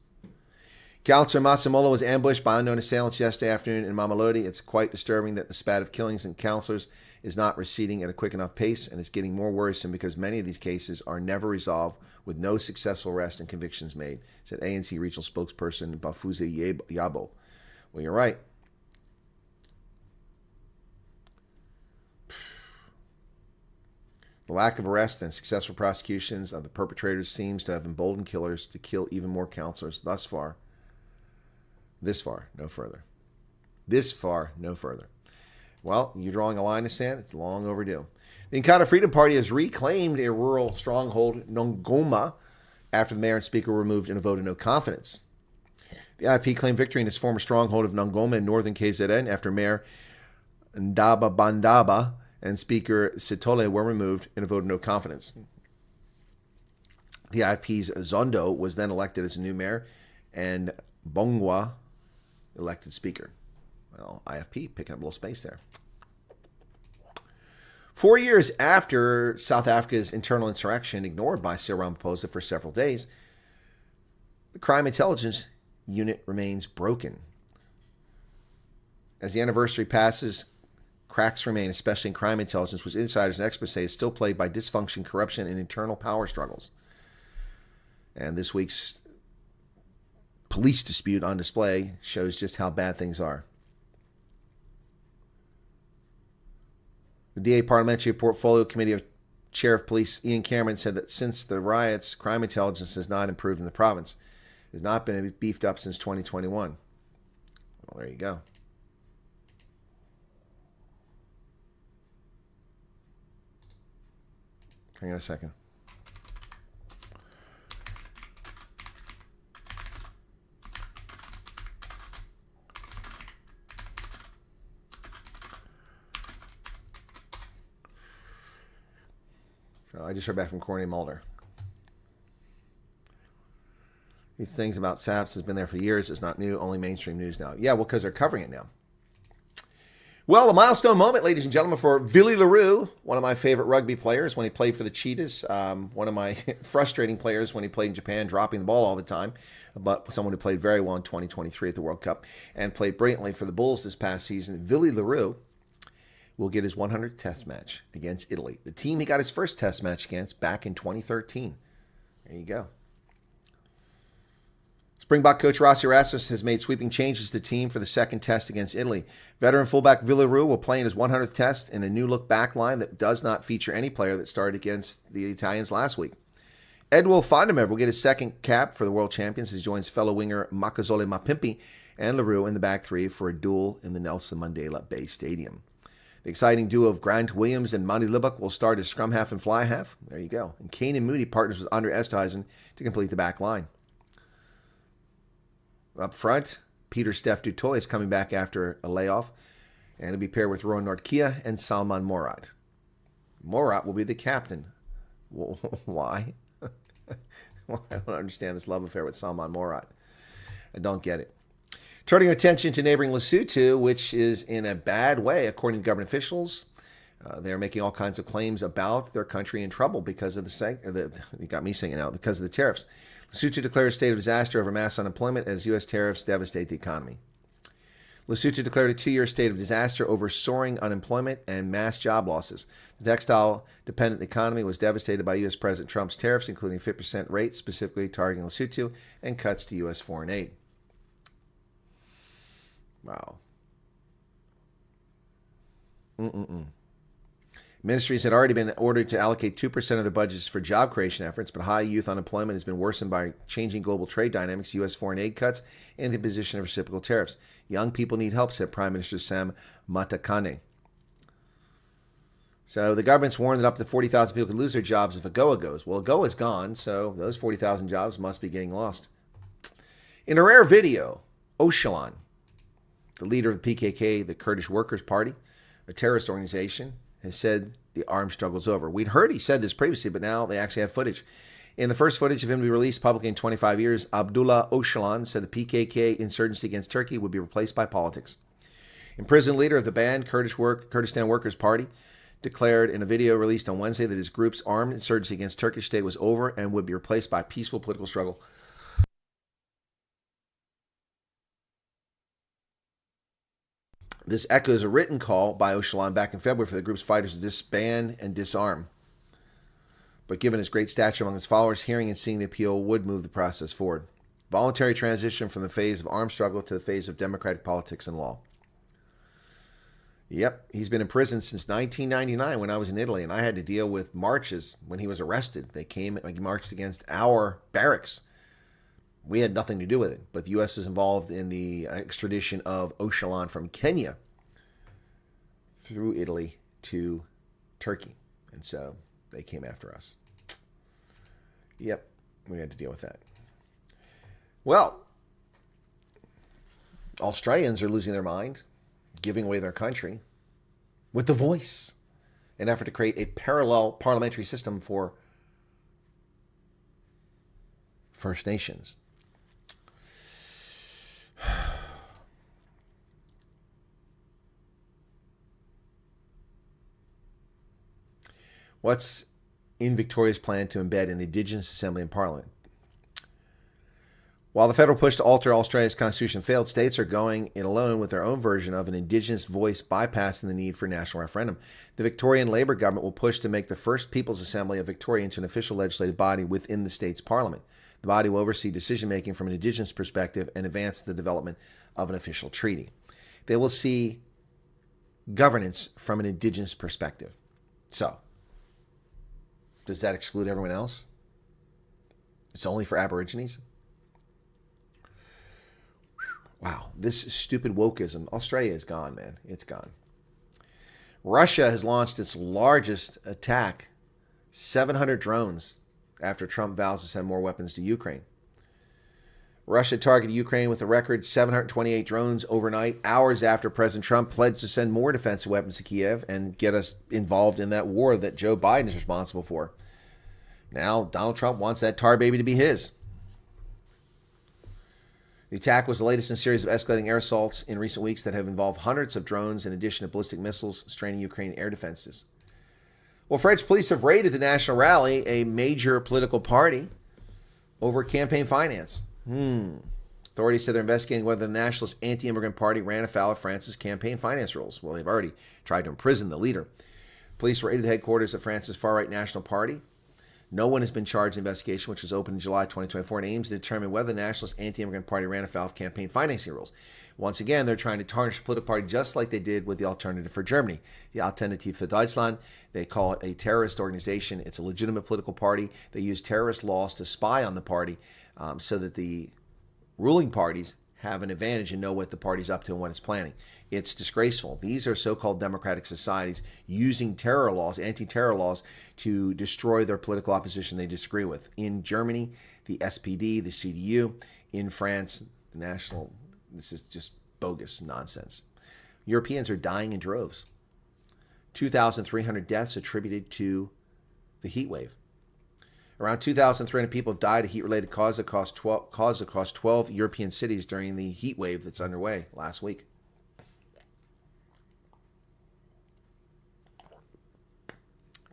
Councillor Masamola was ambushed by unknown assailants yesterday afternoon in Mamelodi. It's quite disturbing that the spat of killings and councillors is not receding at a quick enough pace, and it's getting more worrisome because many of these cases are never resolved with no successful arrest and convictions made, said ANC regional spokesperson Bafuze Yabo. Well, you're right. The lack of arrest and successful prosecutions of the perpetrators seems to have emboldened killers to kill even more councillors thus far. This far, no further. This far, no further. Well, you're drawing a line in the sand. It's long overdue. The Inkatha Freedom Party has reclaimed a rural stronghold, Nongoma, after the mayor and speaker were removed in a vote of no confidence. The IFP claimed victory in its former stronghold of Nongoma in northern KZN after Mayor Ndaba Bandaba and Speaker Sitole were removed in a vote of no confidence. The IFP's Zondo was then elected as a new mayor, and Bongwa elected speaker. Well, IFP picking up a little space there. 4 years after South Africa's internal insurrection ignored by Cyril Ramaphosa for several days, the crime intelligence unit remains broken. As the anniversary passes, cracks remain, especially in crime intelligence, which insiders and experts say is still plagued by dysfunction, corruption, and internal power struggles. And this week's police dispute on display shows just how bad things are. The DA Parliamentary Portfolio Committee Chair of Police Ian Cameron said that since the riots, crime intelligence has not improved in the province. It has not been beefed up since 2021. Well, there you go. Hang on a second. So I just heard back from Corny Mulder. These things about SAPS has been there for years. It's not new, only mainstream news now. Yeah, well, because they're covering it now. Well, a milestone moment, ladies and gentlemen, for Willie LaRue, one of my favorite rugby players when he played for the Cheetahs, one of my frustrating players when he played in Japan, dropping the ball all the time, but someone who played very well in 2023 at the World Cup and played brilliantly for the Bulls this past season. Willie LaRue will get his 100th test match against Italy, the team he got his first test match against back in 2013. There you go. Springbok coach Rossi Erasmus has made sweeping changes to the team for the second test against Italy. Veteran fullback Willie LaRue will play in his 100th test in a new-look back line that does not feature any player that started against the Italians last week. Edwil Fondamev will get his second cap for the world champions as he joins fellow winger Makazole Mapimpi and LaRue in the back three for a duel in the Nelson Mandela Bay Stadium. The exciting duo of Grant Williams and Monty Lubbock will start as scrum half and fly half. There you go. And Kane and Moody partners with Andre Esthuizen to complete the back line. Up front, Peter Steph Dutoy is coming back after a layoff, and he'll be paired with Rowan Nordkia and Salman Morat. Morat will be the captain. Why? I don't understand this love affair with Salman Morat. I don't get it. Turning attention to neighboring Lesotho, which is in a bad way, according to government officials. They're making all kinds of claims about their country in trouble because of you got me singing out, because of the tariffs. Lesotho declared a state of disaster over mass unemployment as U.S. tariffs devastate the economy. Lesotho declared a 2-year state of disaster over soaring unemployment and mass job losses. The textile-dependent economy was devastated by U.S. President Trump's tariffs, including a 50% rate specifically targeting Lesotho and cuts to U.S. foreign aid. Wow. Ministries had already been ordered to allocate 2% of their budgets for job creation efforts, but high youth unemployment has been worsened by changing global trade dynamics, U.S. foreign aid cuts, and the imposition of reciprocal tariffs. Young people need help, said Prime Minister Sam Matakane. So the government's warned that up to 40,000 people could lose their jobs if AGOA goes. Well, AGOA is gone, so those 40,000 jobs must be getting lost. In a rare video, Öcalan, the leader of the PKK, the Kurdish Workers' Party, a terrorist organization, has said the armed struggle's over. We'd heard he said this previously, but now they actually have footage. In the first footage of him to be released publicly in 25 years, Abdullah Öcalan said the PKK insurgency against Turkey would be replaced by politics. Imprisoned leader of the banned Kurdistan Workers' Party declared in a video released on Wednesday that his group's armed insurgency against Turkish state was over and would be replaced by peaceful political struggle. This echoes a written call by Öcalan back in February for the group's fighters to disband and disarm. But given his great stature among his followers, hearing and seeing the appeal would move the process forward. Voluntary transition from the phase of armed struggle to the phase of democratic politics and law. Yep, he's been in prison since 1999 when I was in Italy, and I had to deal with marches when he was arrested. They came and marched against our barracks. We had nothing to do with it, but the U.S. is involved in the extradition of Öcalan from Kenya through Italy to Turkey. And so they came after us. Yep, we had to deal with that. Well, Australians are losing their mind, giving away their country with The Voice, an effort to create a parallel parliamentary system for First Nations. What's in Victoria's plan to embed an Indigenous Assembly in Parliament? While the federal push to alter Australia's constitution failed, states are going it alone with their own version of an Indigenous voice, bypassing the need for a national referendum. The Victorian Labor government will push to make the first People's Assembly of Victoria into an official legislative body within the state's parliament. The body will oversee decision-making from an Indigenous perspective and advance the development of an official treaty. They will see governance from an Indigenous perspective. So, does that exclude everyone else? It's only for Aborigines? Wow, this stupid wokeism. Australia is gone, man. It's gone. Russia has launched its largest attack, 700 drones, after Trump vows to send more weapons to Ukraine. Russia targeted Ukraine with a record 728 drones overnight, hours after President Trump pledged to send more defensive weapons to Kiev and get us involved in that war that Joe Biden is responsible for. Now, Donald Trump wants that tar baby to be his. The attack was the latest in a series of escalating air assaults in recent weeks that have involved hundreds of drones in addition to ballistic missiles straining Ukrainian air defenses. Well, French police have raided the National Rally, a major political party, over campaign finance. Authorities said they're investigating whether the Nationalist anti-immigrant party ran afoul of France's campaign finance rules. Well, they've already tried to imprison the leader. Police raided the headquarters of France's far-right National Party. No one has been charged in the investigation, which was opened in July 2024 and aims to determine whether the Nationalist anti-immigrant party ran afoul of campaign financing rules. Once again, they're trying to tarnish a political party just like they did with the Alternative for Germany. The Alternative für Deutschland, they call it a terrorist organization. It's a legitimate political party. They use terrorist laws to spy on the party so that the ruling parties have an advantage and know what the party's up to and what it's planning. It's disgraceful. These are so-called democratic societies using terror laws, anti-terror laws, to destroy their political opposition they disagree with. In Germany, the SPD, the CDU. In France, the National. This is just bogus nonsense. Europeans are dying in droves. 2,300 deaths attributed to the heat wave. Around 2,300 people have died of heat-related causes across 12 European cities during the heat wave that's underway last week.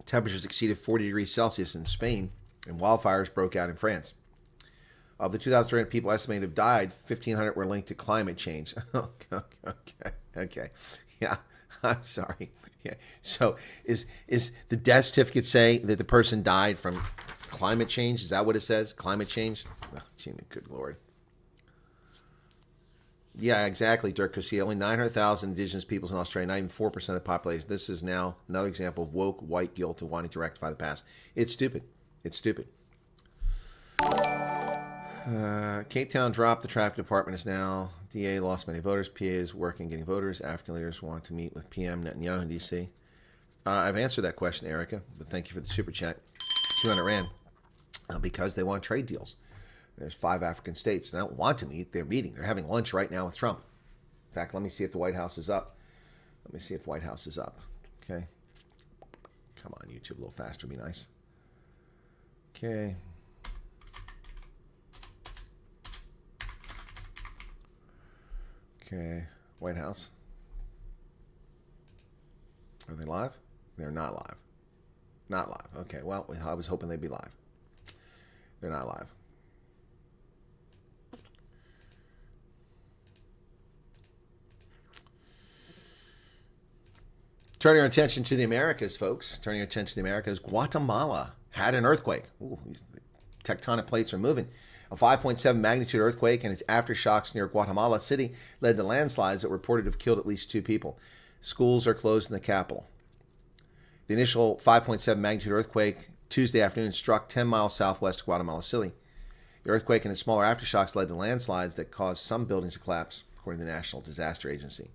Temperatures exceeded 40 degrees Celsius in Spain, and wildfires broke out in France. Of the 2,300 people estimated to have died, 1,500 were linked to climate change. Okay. Yeah, I'm sorry. Yeah. So is the death certificate say that the person died from climate change? Is that what it says? Climate change? Oh, good Lord. Yeah, exactly, Dirk Garcia. Only 900,000 indigenous peoples in Australia, not even 4% of the population. This is now another example of woke white guilt of wanting to rectify the past. It's stupid. It's stupid. Cape Town dropped. The traffic department is now. DA lost many voters. PA is working getting voters. African leaders want to meet with PM Netanyahu in D.C. I've answered that question, Erica, but thank you for the super chat. 200 Rand. Because they want trade deals. There's 5 African states. They don't want to meet. They're meeting. They're having lunch right now with Trump. In fact, let me see if the White House is up. Let me see if White House is up. Okay. Come on, YouTube, a little faster would be nice. Okay. Okay. White House. Are they live? They're not live. Not live. Okay, well, I was hoping they'd be live. They're not live. Turning our attention to the Americas, folks. Turning our attention to the Americas. Guatemala had an earthquake. Ooh, these tectonic plates are moving. A 5.7 magnitude earthquake and its aftershocks near Guatemala City led to landslides that were reported to have killed at least 2 people. Schools are closed in the capital. The initial 5.7 magnitude earthquake Tuesday afternoon struck 10 miles southwest of Guatemala City. The earthquake and its smaller aftershocks led to landslides that caused some buildings to collapse, according to the National Disaster Agency.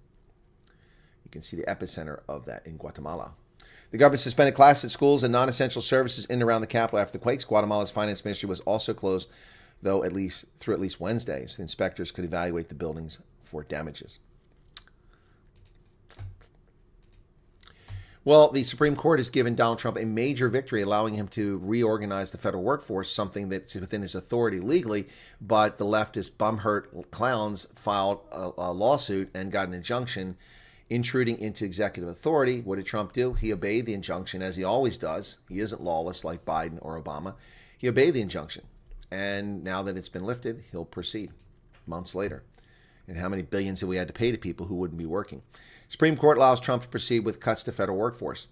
You can see the epicenter of that in Guatemala. The government suspended classes at schools and non-essential services in and around the capital after the quakes. Guatemala's finance ministry was also closed, though through at least Wednesday, so the inspectors could evaluate the buildings for damages. Well, the Supreme Court has given Donald Trump a major victory, allowing him to reorganize the federal workforce, something that's within his authority legally, but the leftist bumhurt clowns filed a lawsuit and got an injunction intruding into executive authority. What did Trump do? He obeyed the injunction, as he always does. He isn't lawless like Biden or Obama. He obeyed the injunction. And now that it's been lifted, he'll proceed months later. And how many billions have we had to pay to people who wouldn't be working? Supreme Court allows Trump to proceed with cuts to federal workforce.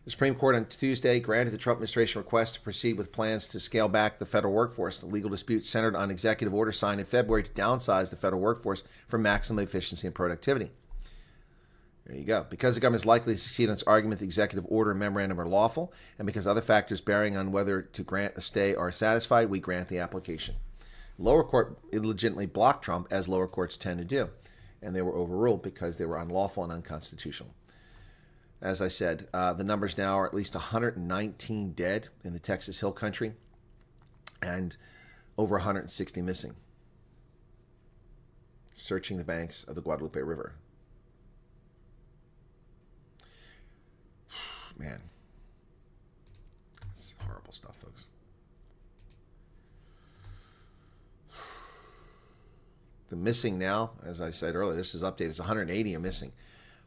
The Supreme Court on Tuesday granted the Trump administration request to proceed with plans to scale back the federal workforce. The legal dispute centered on executive order signed in February to downsize the federal workforce for maximum efficiency and productivity. There you go. Because the government is likely to succeed on its argument the executive order and memorandum are lawful, and because other factors bearing on whether to grant a stay are satisfied, we grant the application. Lower court illegitimately blocked Trump, as lower courts tend to do, and they were overruled because they were unlawful and unconstitutional. As I said, the numbers now are at least 119 dead in the Texas Hill Country and over 160 missing, searching the banks of the Guadalupe River. Man, it's horrible stuff, folks. The missing now, as I said earlier, this is updated, it's 180 are missing.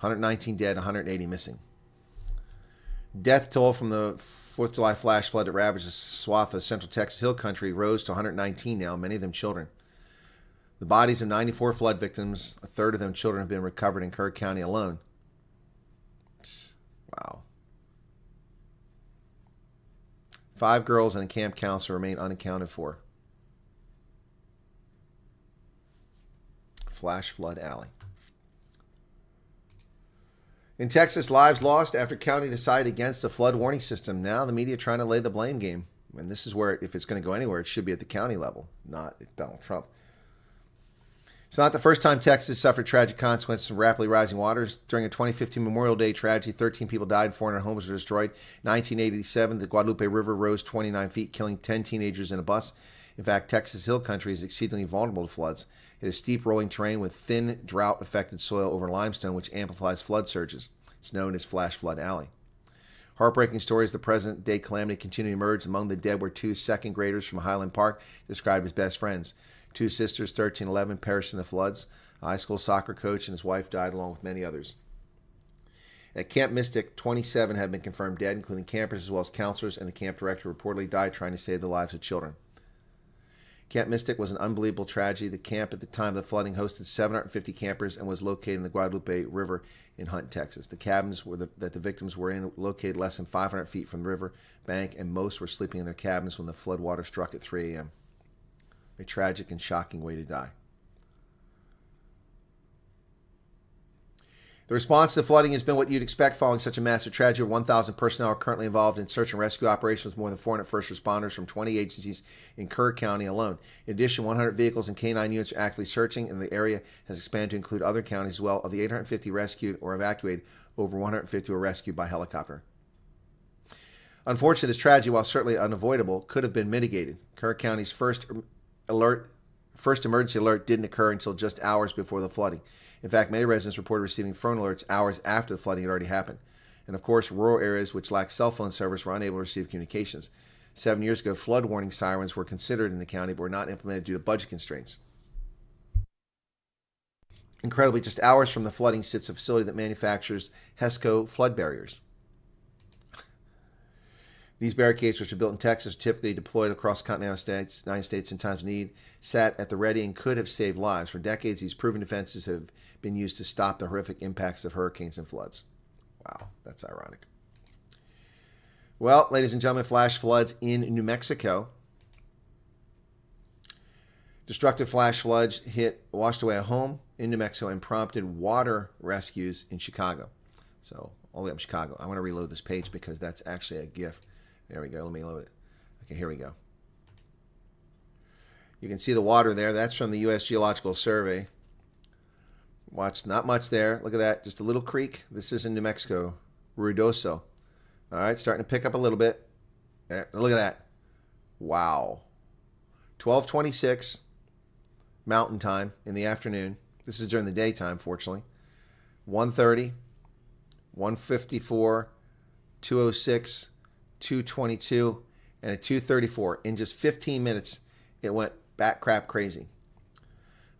119 dead, 180 missing. Death toll from the 4th of July flash flood that ravaged a swath of central Texas Hill Country rose to 119 now, many of them children. The bodies of 94 flood victims, a third of them children, have been recovered in Kerr County alone. Wow. 5 girls and a camp counselor remain unaccounted for. Flash flood alley. In Texas, lives lost after county decided against the flood warning system. Now the media trying to lay the blame game. And this is where, if it's going to go anywhere, it should be at the county level, not at Donald Trump. It's not the first time Texas suffered tragic consequences from rapidly rising waters. During a 2015 Memorial Day tragedy, 13 people died and 400 homes were destroyed. 1987, the Guadalupe River rose 29 feet, killing 10 teenagers in a bus. In fact, Texas Hill Country is exceedingly vulnerable to floods. It is steep rolling terrain with thin, drought-affected soil over limestone, which amplifies flood surges. It's known as Flash Flood Alley. Heartbreaking stories of the present-day calamity continue to emerge. Among the dead were 2 second graders from Highland Park, described as best friends. 2 sisters, 13 and 11, perished in the floods. A high school soccer coach and his wife died, along with many others. At Camp Mystic, 27 have been confirmed dead, including campers as well as counselors, and the camp director reportedly died trying to save the lives of children. Camp Mystic was an unbelievable tragedy. The camp at the time of the flooding hosted 750 campers and was located in the Guadalupe River in Hunt, Texas. The cabins that the victims were in located less than 500 feet from the river bank, and most were sleeping in their cabins when the floodwater struck at 3 a.m. A tragic and shocking way to die. The response to the flooding has been what you'd expect following such a massive tragedy. 1,000 personnel are currently involved in search and rescue operations with more than 400 first responders from 20 agencies in Kerr County alone. In addition, 100 vehicles and K-9 units are actively searching, and the area has expanded to include other counties as well. Of the 850 rescued or evacuated, over 150 were rescued by helicopter. Unfortunately, this tragedy, while certainly unavoidable, could have been mitigated. Kerr County's first emergency alert didn't occur until just hours before the flooding. In fact, many residents reported receiving phone alerts hours after the flooding had already happened. And of course, rural areas which lacked cell phone service were unable to receive communications. 7 years ago, flood warning sirens were considered in the county but were not implemented due to budget constraints. Incredibly, just hours from the flooding sits a facility that manufactures HESCO flood barriers. These barricades, which are built in Texas, are typically deployed across the continental United States in times of need, sat at the ready and could have saved lives. For decades, these proven defenses have been used to stop the horrific impacts of hurricanes and floods. Wow, that's ironic. Well, ladies and gentlemen, flash floods in New Mexico. Destructive flash floods washed away a home in New Mexico and prompted water rescues in Chicago. So, all the way up in Chicago. I want to reload this page because that's actually a GIF. There we go. Let me load it. Okay, here we go. You can see the water there. That's from the U.S. Geological Survey. Watch, not much there. Look at that. Just a little creek. This is in New Mexico. Ruidoso. All right, starting to pick up a little bit. There, look at that. Wow. 12:26 Mountain Time in the afternoon. This is during the daytime, fortunately. 1:30, 1:54, 2:06, 2:22, and at 2:34. In just 15 minutes, it went bat crap crazy.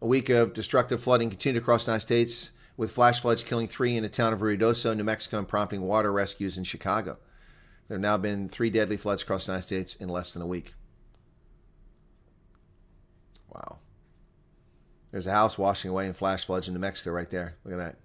A week of destructive flooding continued across the United States, with flash floods killing 3 in the town of Ruidoso, New Mexico, and prompting water rescues in Chicago. There have now been 3 deadly floods across the United States in less than a week. Wow. There's a house washing away in flash floods in New Mexico right there. Look at that.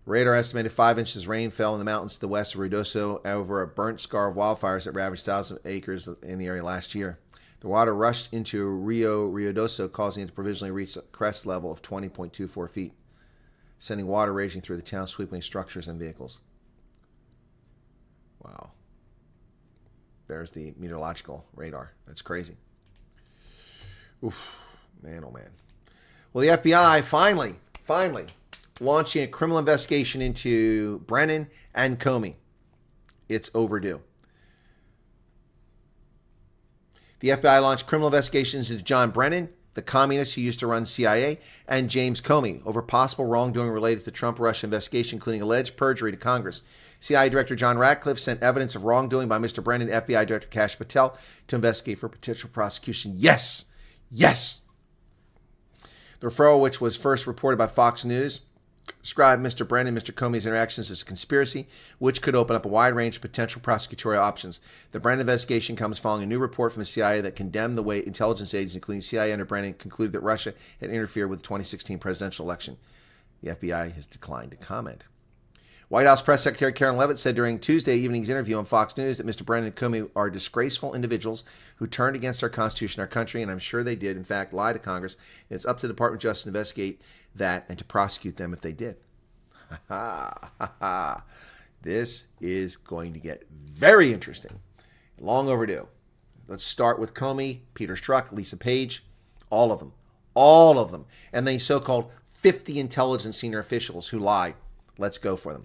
Radar estimated 5 inches of rain fell in the mountains to the west of Ruidoso over a burnt scar of wildfires that ravaged thousands of acres in the area last year. The water rushed into Rio Ruidoso, causing it to provisionally reach a crest level of 20.24 feet, sending water raging through the town, sweeping structures and vehicles. Wow. There's the meteorological radar. That's crazy. Oof. Man, oh man. Well, the FBI finally, launching a criminal investigation into Brennan and Comey. It's overdue. The FBI launched criminal investigations into John Brennan, the communist who used to run CIA, and James Comey over possible wrongdoing related to the Trump-Russia investigation, including alleged perjury to Congress. CIA Director John Ratcliffe sent evidence of wrongdoing by Mr. Brennan, FBI Director Kash Patel, to investigate for potential prosecution. Yes! Yes! The referral, which was first reported by Fox News, described Mr. Brennan and Mr. Comey's interactions as a conspiracy, which could open up a wide range of potential prosecutorial options. The Brennan investigation comes following a new report from the CIA that condemned the way intelligence agencies, including CIA under Brennan, concluded that Russia had interfered with the 2016 presidential election. The FBI has declined to comment. White House Press Secretary Karen Leavitt said during Tuesday evening's interview on Fox News that Mr. Brennan and Comey are disgraceful individuals who turned against our Constitution, our country, and I'm sure they did, in fact, lie to Congress. And it's up to the Department of Justice to investigate that and to prosecute them if they did. This is going to get very interesting. Long overdue. Let's start with Comey, Peter Strzok, Lisa Page, all of them. All of them. And the so-called 50 intelligence senior officials who lied. Let's go for them.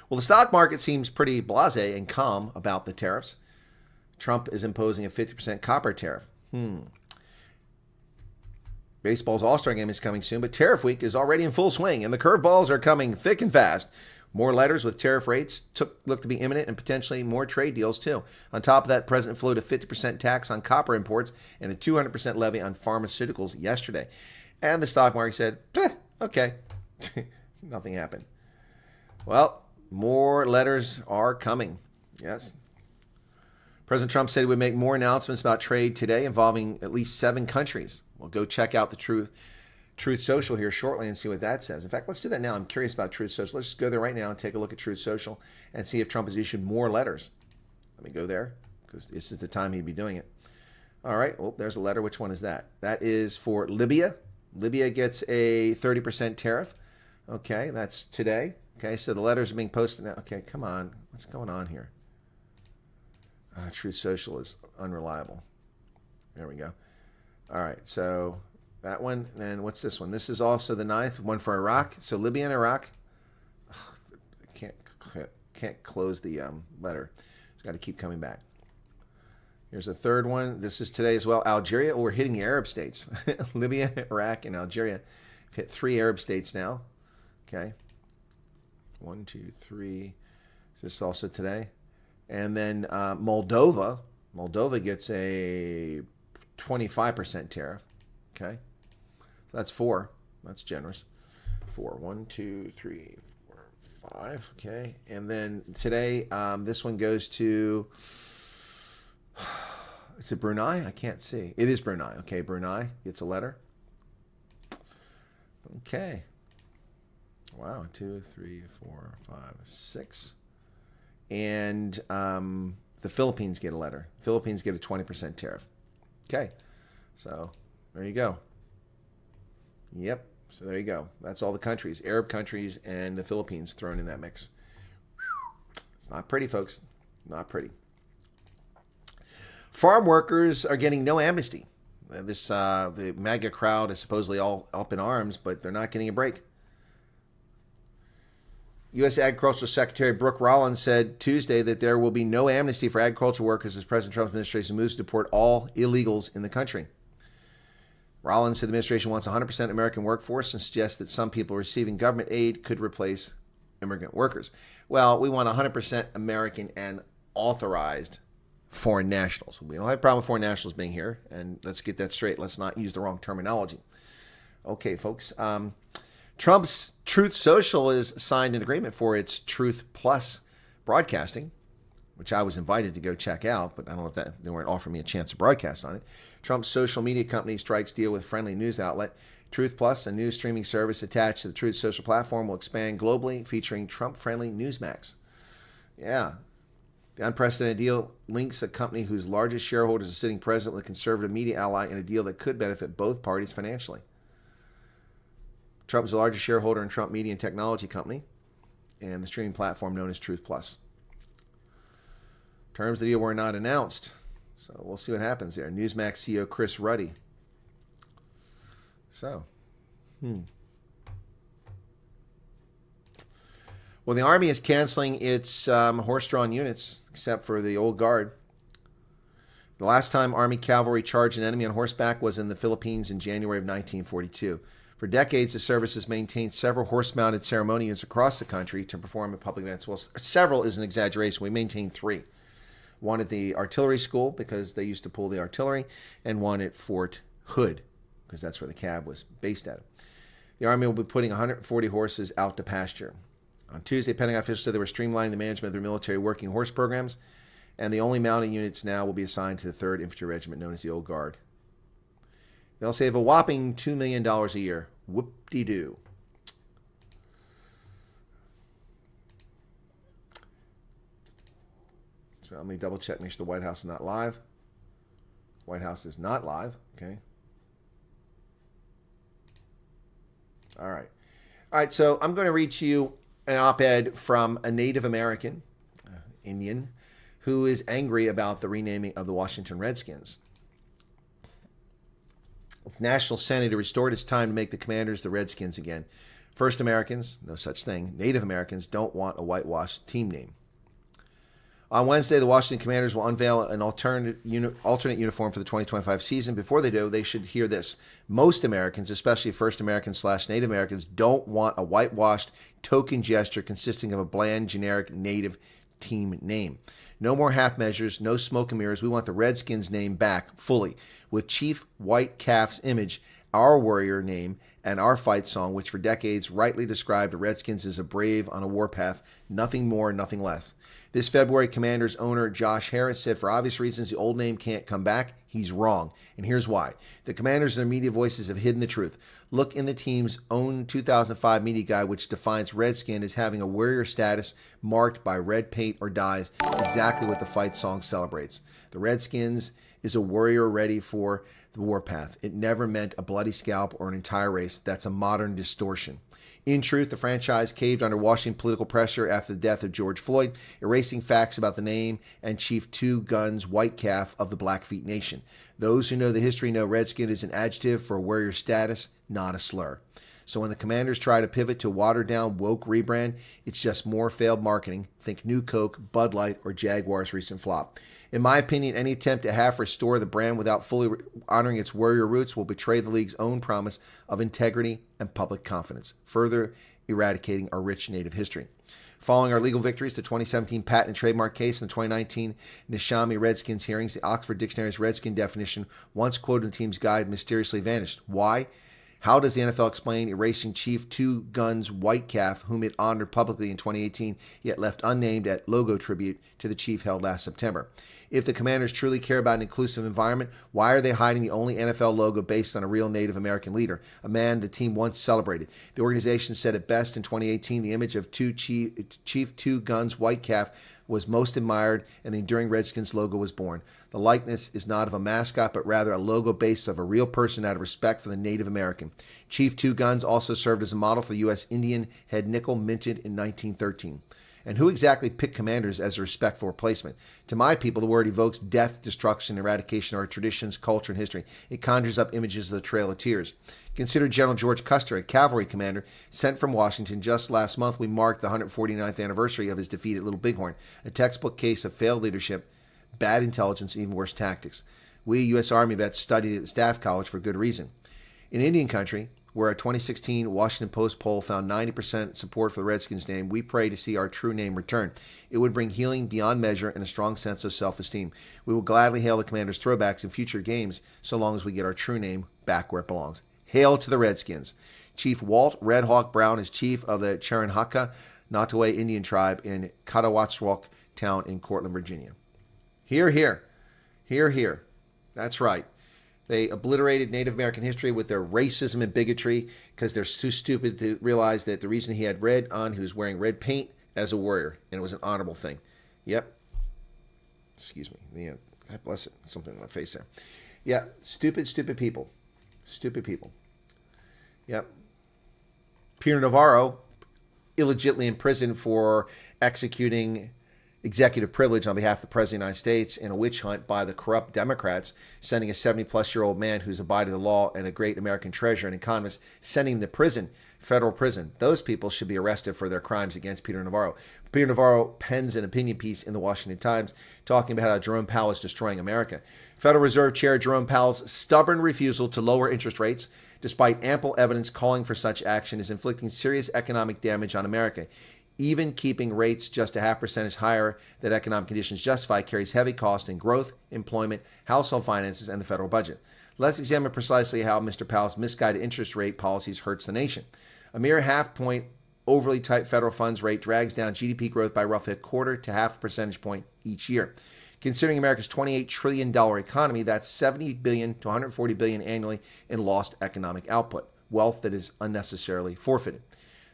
Well, the stock market seems pretty blasé and calm about the tariffs. Trump is imposing a 50% copper tariff. Baseball's All-Star Game is coming soon, but Tariff Week is already in full swing, and the curveballs are coming thick and fast. More letters with tariff rates look to be imminent, and potentially more trade deals, too. On top of that, the president floated a 50% tax on copper imports and a 200% levy on pharmaceuticals yesterday. And the stock market said, okay, nothing happened. Well, more letters are coming. Yes. President Trump said he would make more announcements about trade today involving at least 7 countries. We'll go check out the Truth Social here shortly and see what that says. In fact, let's do that now. I'm curious about Truth Social. Let's just go there right now and take a look at Truth Social and see if Trump has issued more letters. Let me go there because this is the time he'd be doing it. All right. Well, there's a letter. Which one is that? That is for Libya. Libya gets a 30% tariff. Okay, that's today. Okay, so the letters are being posted now. Okay, come on. What's going on here? Truth Social is unreliable. There we go. All right, so that one. And what's this one? This is also the 9th, one for Iraq. So Libya and Iraq. Can't close the letter. It's got to keep coming back. Here's a third one. This is today as well. Algeria. Oh, we're hitting the Arab states. Libya, Iraq, and Algeria. We've hit 3 Arab states now. Okay. 1, 2, 3. Is this also today? And then Moldova. Moldova gets a 25% tariff. Okay. So that's 4. That's generous. 4. 1, 2, 3, 4, 5. Okay. And then today, this one goes to... Is it Brunei? I can't see. It is Brunei. Okay, Brunei gets a letter. Okay. Wow, 2, 3, 4, 5, 6. And the Philippines get a letter. Philippines get a 20% tariff. Okay, so there you go. Yep, so there you go. That's all the countries, Arab countries and the Philippines thrown in that mix. It's not pretty, folks. Not pretty. Farm workers are getting no amnesty. The MAGA crowd is supposedly all up in arms, but they're not getting a break. U.S. Agricultural Secretary Brooke Rollins said Tuesday that there will be no amnesty for agricultural workers as President Trump's administration moves to deport all illegals in the country. Rollins said the administration wants 100% American workforce and suggests that some people receiving government aid could replace immigrant workers. Well, we want 100% American and authorized foreign nationals. We don't have a problem with foreign nationals being here, and let's get that straight. Let's not use the wrong terminology. Okay, folks. Trump's Truth Social is signed an agreement for its Truth Plus broadcasting, which I was invited to go check out, but I don't know if they weren't offering me a chance to broadcast on it. Trump's social media company strikes deal with friendly news outlet. Truth Plus, a new streaming service attached to the Truth Social platform, will expand globally, featuring Trump-friendly Newsmax. Yeah. The unprecedented deal links a company whose largest shareholders are sitting president with a conservative media ally in a deal that could benefit both parties financially. Trump is the largest shareholder in Trump Media and Technology Company and the streaming platform known as Truth Plus. Terms of the deal were not announced, so we'll see what happens there. Newsmax CEO Chris Ruddy. So, Well, the Army is canceling its horse-drawn units, except for the old guard. The last time Army cavalry charged an enemy on horseback was in the Philippines in January of 1942. For decades, the service has maintained several horse-mounted ceremony units across the country to perform at public events. Well, several is an exaggeration. We maintain 3. One at the artillery school, because they used to pull the artillery, and one at Fort Hood, because that's where the cav was based at. The Army will be putting 140 horses out to pasture. On Tuesday, Pentagon officials said they were streamlining the management of their military working horse programs, and the only mounting units now will be assigned to the 3rd Infantry Regiment, known as the Old Guard. They'll save a whopping $2 million a year. Whoop-de-doo. So let me double check, make sure the White House is not live. White House is not live. Okay. All right. All right, so I'm going to read to you an op-ed from a Native American, Indian, who is angry about the renaming of the Washington Redskins. The National Senator restored its time to make the Commanders the Redskins again. First Americans, no such thing. Native Americans don't want a whitewashed team name. On Wednesday, the Washington Commanders will unveil an alternate uniform for the 2025 season. Before they do, they should hear this. Most Americans, especially First Americans/Native Americans, don't want a whitewashed token gesture consisting of a bland, generic Native team name. No more half measures, no smoke and mirrors. We want the Redskins name back fully, with Chief White Calf's image, our warrior name, and our fight song, which for decades rightly described the Redskins as a brave on a warpath, nothing more, nothing less. This February, Commanders owner Josh Harris said for obvious reasons the old name can't come back. He's wrong, and here's why. The Commanders and their media voices have hidden the truth. Look in the team's own 2005 media guide, which defines Redskin as having a warrior status marked by red paint or dyes, exactly what the fight song celebrates. The Redskins is a warrior ready for the warpath. It never meant a bloody scalp or an entire race. That's a modern distortion. In truth, the franchise caved under Washington political pressure after the death of George Floyd, erasing facts about the name and Chief Two Guns White Calf of the Blackfeet Nation. Those who know the history know Redskin is an adjective for a warrior status, not a slur. So when the Commanders try to pivot to watered-down woke rebrand, it's just more failed marketing. Think New Coke, Bud Light, or Jaguar's recent flop. In my opinion, any attempt to half restore the brand without fully honoring its warrior roots will betray the league's own promise of integrity and public confidence, further eradicating our rich Native history. Following our legal victories, the 2017 patent and trademark case, and the 2019 Nishami Redskins hearings, the Oxford Dictionary's Redskin definition, once quoted in the team's guide, mysteriously vanished. Why? How does the NFL explain erasing Chief Two Guns White Calf, whom it honored publicly in 2018, yet left unnamed at logo tribute to the Chief held last September? If the Commanders truly care about an inclusive environment, why are they hiding the only NFL logo based on a real Native American leader, a man the team once celebrated? The organization said it best in 2018, the image of Chief Two Guns White Calf was most admired, and the enduring Redskins logo was born. The likeness is not of a mascot, but rather a logo based of a real person out of respect for the Native American. Chief Two Guns also served as a model for the U.S. Indian head nickel minted in 1913. And who exactly picked Commanders as a respectful replacement? To my people, the word evokes death, destruction, eradication of our traditions, culture, and history. It conjures up images of the Trail of Tears. Consider General George Custer, a cavalry commander sent from Washington. Just last month, we marked the 149th anniversary of his defeat at Little Bighorn, a textbook case of failed leadership, bad intelligence, and even worse tactics. We U.S. Army vets studied at the Staff College for good reason. In Indian country, where a 2016 Washington Post poll found 90% support for the Redskins name, we pray to see our true name return. It would bring healing beyond measure and a strong sense of self-esteem. We will gladly hail the Commanders' throwbacks in future games so long as we get our true name back where it belongs. Hail to the Redskins. Chief Walt Red Hawk Brown is chief of the Cherenhaka Nottoway Indian tribe in Katawatswalk town in Cortland, Virginia. Hear, hear. Hear, hear. That's right. They obliterated Native American history with their racism and bigotry because they're too stupid to realize that the reason he had red on, he was wearing red paint as a warrior, and it was an honorable thing. Yep. Excuse me. Yeah. God bless it. Something on my face there. Yeah. Stupid, stupid people. Stupid people. Yep. Peter Navarro, illegitimately imprisoned for executing executive privilege on behalf of the President of the United States in a witch hunt by the corrupt Democrats, sending a 70-plus-year-old man who's abided the law and a great American treasure and economist, sending him to prison, federal prison. Those people should be arrested for their crimes against Peter Navarro. Peter Navarro pens an opinion piece in the Washington Times talking about how Jerome Powell is destroying America. Federal Reserve Chair Jerome Powell's stubborn refusal to lower interest rates, despite ample evidence calling for such action, is inflicting serious economic damage on America. Even keeping rates just a half percentage higher than economic conditions justify carries heavy cost in growth, employment, household finances, and the federal budget. Let's examine precisely how Mr. Powell's misguided interest rate policies hurts the nation. A mere half-point overly tight federal funds rate drags down GDP growth by roughly a quarter to half a percentage point each year. Considering America's $28 trillion economy, that's $70 billion to $140 billion annually in lost economic output, wealth that is unnecessarily forfeited.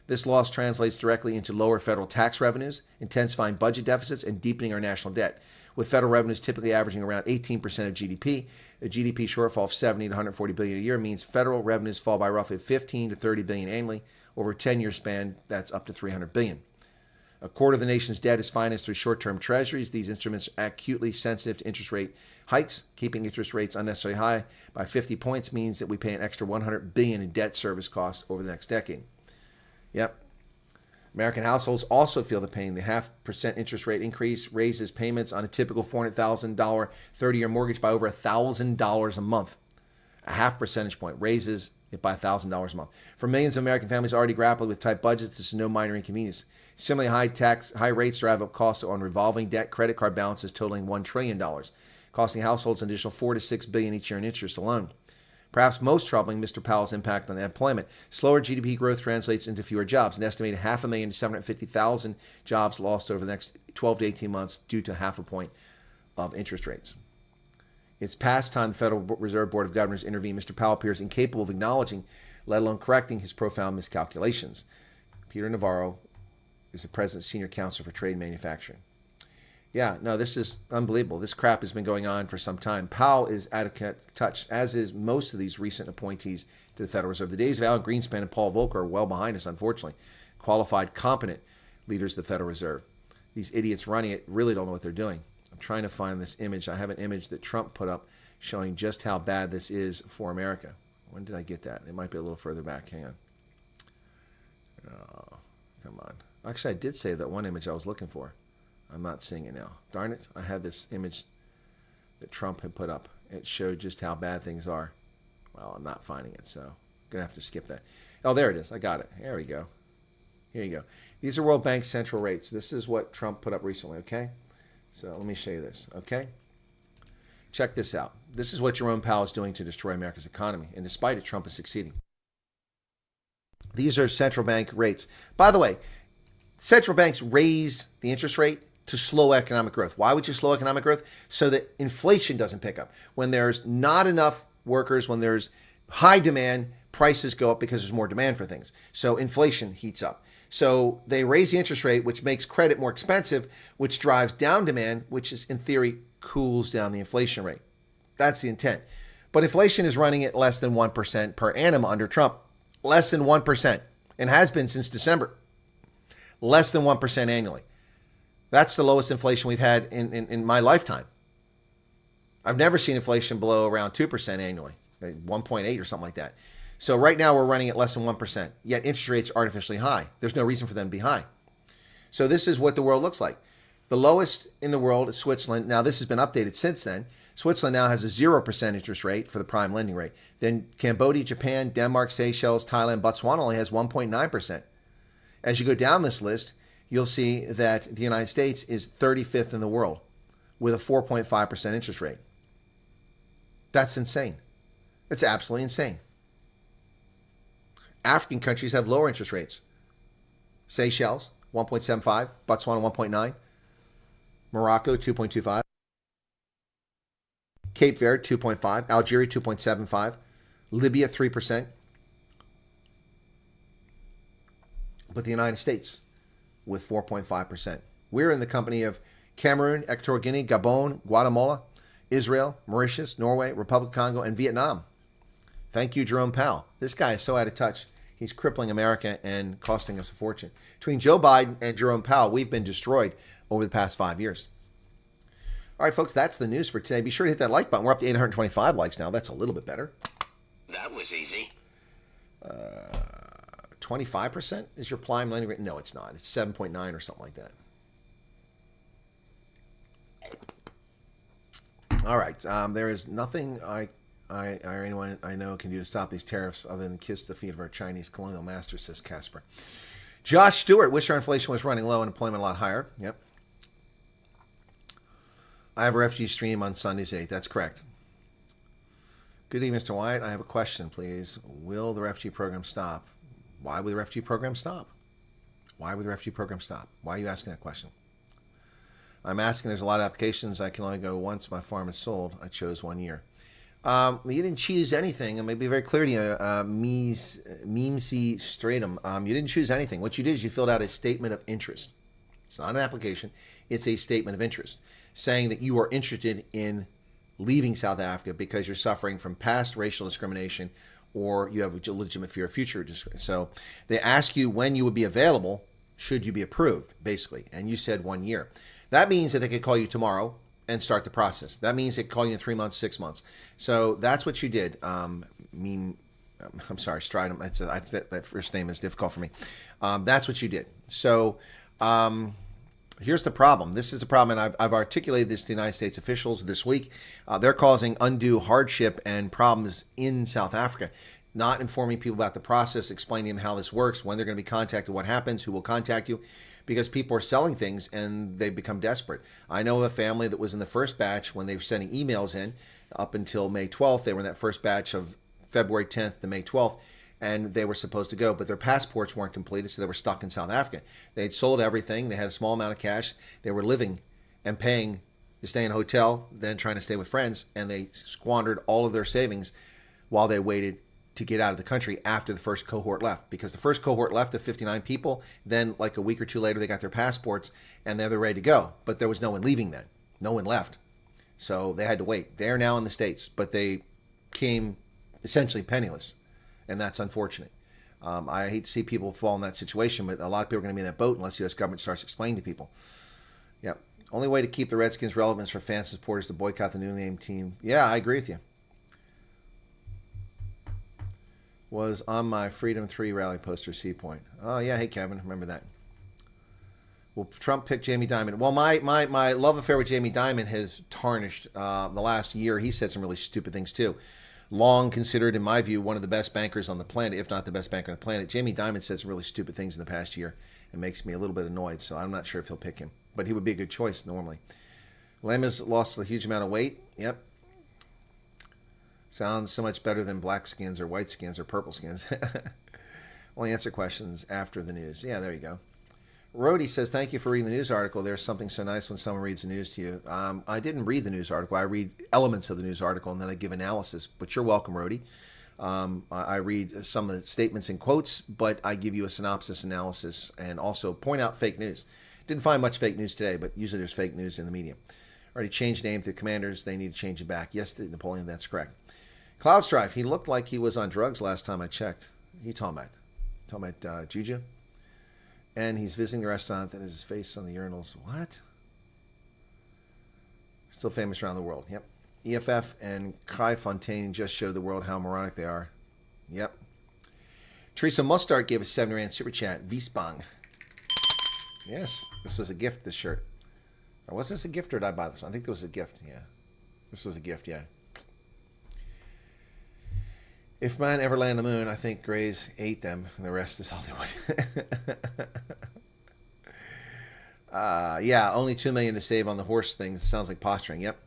This loss translates directly into lower federal tax revenues, intensifying budget deficits, and deepening our national debt. With federal revenues typically averaging around 18% of GDP, a GDP shortfall of $70 to $140 billion a year means federal revenues fall by roughly $15 to $30 billion annually. Over a 10-year span, that's up to $300 billion. A quarter of the nation's debt is financed through short-term treasuries. These instruments are acutely sensitive to interest rate hikes. Keeping interest rates unnecessarily high by 50 points means that we pay an extra $100 billion in debt service costs over the next decade. Yep. American households also feel the pain. The 0.5% interest rate increase raises payments on a typical $400,000 30-year mortgage by over $1,000 a month. A 0.5 percentage point raises it by $1,000 a month. For millions of American families already grappling with tight budgets, this is no minor inconvenience. Similarly, high rates drive up costs on revolving debt, credit card balances totaling $1 trillion, costing households an additional $4 to $6 billion each year in interest alone. Perhaps most troubling, Mr. Powell's impact on employment. Slower GDP growth translates into fewer jobs, an estimated 500,000 to 750,000 jobs lost over the next 12 to 18 months due to 0.5 point of interest rates. It's past time the Federal Reserve Board of Governors intervened. Mr. Powell appears incapable of acknowledging, let alone correcting, his profound miscalculations. Peter Navarro is the President's Senior Counselor for Trade and Manufacturing. Yeah, no, this is unbelievable. This crap has been going on for some time. Powell is out of touch, as is most of these recent appointees to the Federal Reserve. The days of Alan Greenspan and Paul Volcker are well behind us, unfortunately. Qualified, competent leaders of the Federal Reserve. These idiots running it really don't know what they're doing. I'm trying to find this image. I have an image that Trump put up showing just how bad this is for America. When did I get that? It might be a little further back. Hang on. Oh, come on. Actually, I did save that one image I was looking for. I'm not seeing it now. Darn it. I had this image that Trump had put up. It showed just how bad things are. Well, I'm not finding it, so I'm going to have to skip that. Oh, there it is. I got it. There we go. Here you go. These are World Bank central rates. This is what Trump put up recently, okay? So let me show you this, okay? Check this out. This is what Jerome Powell is doing to destroy America's economy, and despite it, Trump is succeeding. These are central bank rates. By the way, central banks raise the interest rate to slow economic growth. Why would you slow economic growth? So that inflation doesn't pick up. When there's not enough workers, when there's high demand, prices go up because there's more demand for things. So inflation heats up. So they raise the interest rate, which makes credit more expensive, which drives down demand, which is in theory cools down the inflation rate. That's the intent. But inflation is running at less than 1% per annum under Trump. Less than 1%, and has been since December. Less than 1% annually. That's the lowest inflation we've had in my lifetime. I've never seen inflation below around 2% annually, 1.8 or something like that. So right now we're running at less than 1%, yet interest rates are artificially high. There's no reason for them to be high. So this is what the world looks like. The lowest in the world is Switzerland. Now this has been updated since then. Switzerland now has a 0% interest rate for the prime lending rate. Then Cambodia, Japan, Denmark, Seychelles, Thailand, Botswana only has 1.9%. As you go down this list, you'll see that the United States is 35th in the world with a 4.5% interest rate. That's insane. It's absolutely insane. African countries have lower interest rates. Seychelles, 1.75. Botswana, 1.9. Morocco, 2.25. Cape Verde, 2.5. Algeria, 2.75. Libya, 3%. But the United States with 4.5%. We're in the company of Cameroon, Equatorial Guinea, Gabon, Guatemala, Israel, Mauritius, Norway, Republic of Congo, and Vietnam. Thank you, Jerome Powell. This guy is so out of touch. He's crippling America and costing us a fortune. Between Joe Biden and Jerome Powell, we've been destroyed over the past 5 years. All right, folks, that's the news for today. Be sure to hit that like button. We're up to 825 likes now. That's a little bit better.
That was easy.
25% is your prime lending rate? No, it's not. It's 7.9 or something like that. All right. There is nothing I or anyone I know can do to stop these tariffs other than kiss the feet of our Chinese colonial masters, says Casper. Josh Stewart, wish our inflation was running low and employment a lot higher. Yep. I have a refugee stream on Sundays 8. That's correct. Good evening, Mr. Wyatt. I have a question, please. Will the refugee program stop? Why would the refugee program stop? Why would the refugee program stop? Why are you asking that question? I'm asking, there's a lot of applications. I can only go once. My farm is sold. I chose 1 year. You didn't choose anything. I'm going to be very clear to you, Memesy Stratum. You didn't choose anything. What you did is you filled out a statement of interest. It's not an application. It's a statement of interest saying that you are interested in leaving South Africa because you're suffering from past racial discrimination or you have a legitimate fear of future discrimination. So they ask you when you would be available should you be approved, basically. And you said 1 year. That means that they could call you tomorrow and start the process. That means they could call you in 3 months, 6 months. So that's what you did, I'm sorry, Stridham. That first name is difficult for me. That's what you did. So here's the problem. This is the problem, and I've articulated this to the United States officials this week. They're causing undue hardship and problems in South Africa, not informing people about the process, explaining them how this works, when they're going to be contacted, what happens, who will contact you, because people are selling things and they've become desperate. I know of a family that was in the first batch when they were sending emails in up until May 12th. They were in that first batch of February 10th to May 12th, and they were supposed to go, but their passports weren't completed, so they were stuck in South Africa. They'd sold everything. They had a small amount of cash. They were living and paying to stay in a hotel, then trying to stay with friends, and they squandered all of their savings while they waited to get out of the country after the first cohort left, because the first cohort left of 59 people. Then like a week or two later, they got their passports and they're ready to go, but there was no one leaving then. No one left. So they had to wait. They're now in the States, but they came essentially penniless, and that's unfortunate. I hate to see people fall in that situation, but a lot of people are going to be in that boat unless the U.S. government starts explaining to people. Yep. Only way to keep the Redskins relevance for fans and supporters to boycott the new name team. Yeah, I agree with you. Was on my Freedom 3 rally poster, C Point. Oh, yeah. Hey, Kevin. Remember that. Will Trump pick Jamie Dimon? Well, my love affair with Jamie Dimon has tarnished the last year. He said some really stupid things, too. Long considered, in my view, one of the best bankers on the planet, if not the best banker on the planet. Jamie Dimon said some really stupid things in the past year. It makes me a little bit annoyed, so I'm not sure if he'll pick him. But he would be a good choice, normally. Lama's lost a huge amount of weight. Yep. Sounds so much better than black skins or white skins or purple skins. Only answer questions after the news. Yeah, there you go. Rhodey says, thank you for reading the news article. There's something so nice when someone reads the news to you. I didn't read the news article. I read elements of the news article, and then I give analysis. But you're welcome, Rhodey. I read some of the statements and quotes, but I give you a synopsis analysis and also point out fake news. Didn't find much fake news today, but usually there's fake news in the media. Already changed name to Commanders. They need to change it back. Yes, Napoleon, that's correct. Cloud Strife, he looked like he was on drugs last time I checked. Who you talking about? Talking about Juju? And he's visiting the restaurant and his face on the urinals. What? Still famous around the world. Yep. EFF and Kai Fontaine just showed the world how moronic they are. Yep. Teresa Mustard gave a 7 Rand super chat. Wiesbang. Yes, this was a gift, this shirt. Or was this a gift or did I buy this one? I think this was a gift, yeah. This was a gift, yeah. If man ever land on the moon, I think Grays ate them, and the rest is Hollywood. Yeah, only $2 million to save on the horse things. Sounds like posturing. Yep.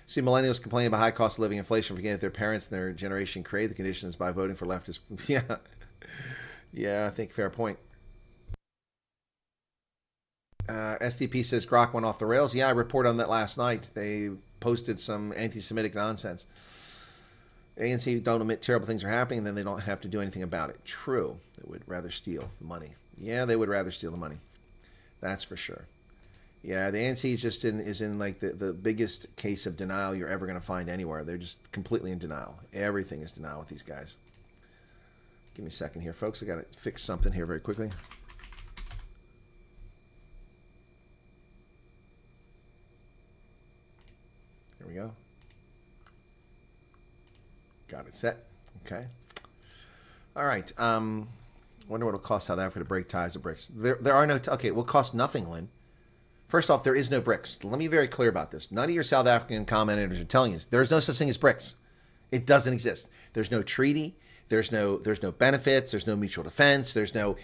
See, millennials complaining about high cost of living, inflation, forgetting that their parents and their generation created the conditions by voting for leftist. Yeah, yeah, I think fair point. SDP says Grok went off the rails. Yeah, I reported on that last night. They posted some anti-Semitic nonsense. ANC don't admit terrible things are happening, and then they don't have to do anything about it. True. They would rather steal the money. Yeah, they would rather steal the money. That's for sure. Yeah, the ANC is in like the biggest case of denial you're ever going to find anywhere. They're just completely in denial. Everything is denial with these guys. Give me a second here, folks. I got to fix something here very quickly. Here we go. Got it set. Okay. All right. Wonder what it'll cost South Africa to break ties to BRICS. There are no... okay, it will cost nothing, Lynn. First off, there is no BRICS. Let me be very clear about this. None of your South African commentators are telling you this. There's no such thing as BRICS. It doesn't exist. There's no treaty. There's no benefits. There's no mutual defense. There's no,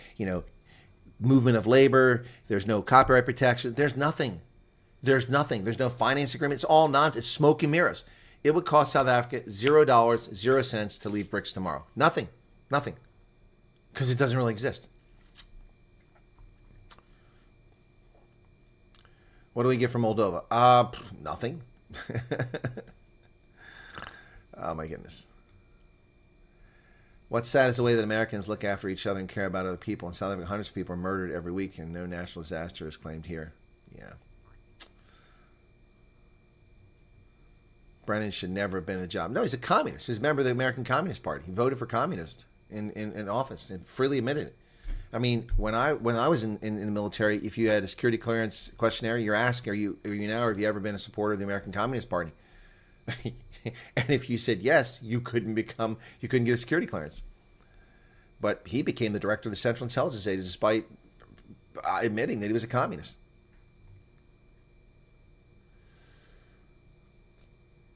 movement of labor. There's no copyright protection. There's nothing. There's nothing. There's no finance agreement. It's all nonsense. It's smoke and mirrors. It would cost South Africa $0, 0 cents to leave BRICS tomorrow. Nothing. Nothing. Because it doesn't really exist. What do we get from Moldova? Nothing. Oh, my goodness. What's sad is the way that Americans look after each other and care about other people. In South Africa, hundreds of people are murdered every week, and no national disaster is claimed here. Yeah. Brennan should never have been in the job. No, he's a communist. He's a member of the American Communist Party. He voted for communists in office and freely admitted it. I mean, when I was in the military, if you had a security clearance questionnaire, you're asked, are you now, or have you ever been a supporter of the American Communist Party? And if you said yes, you couldn't get a security clearance. But he became the director of the Central Intelligence Agency despite admitting that he was a communist.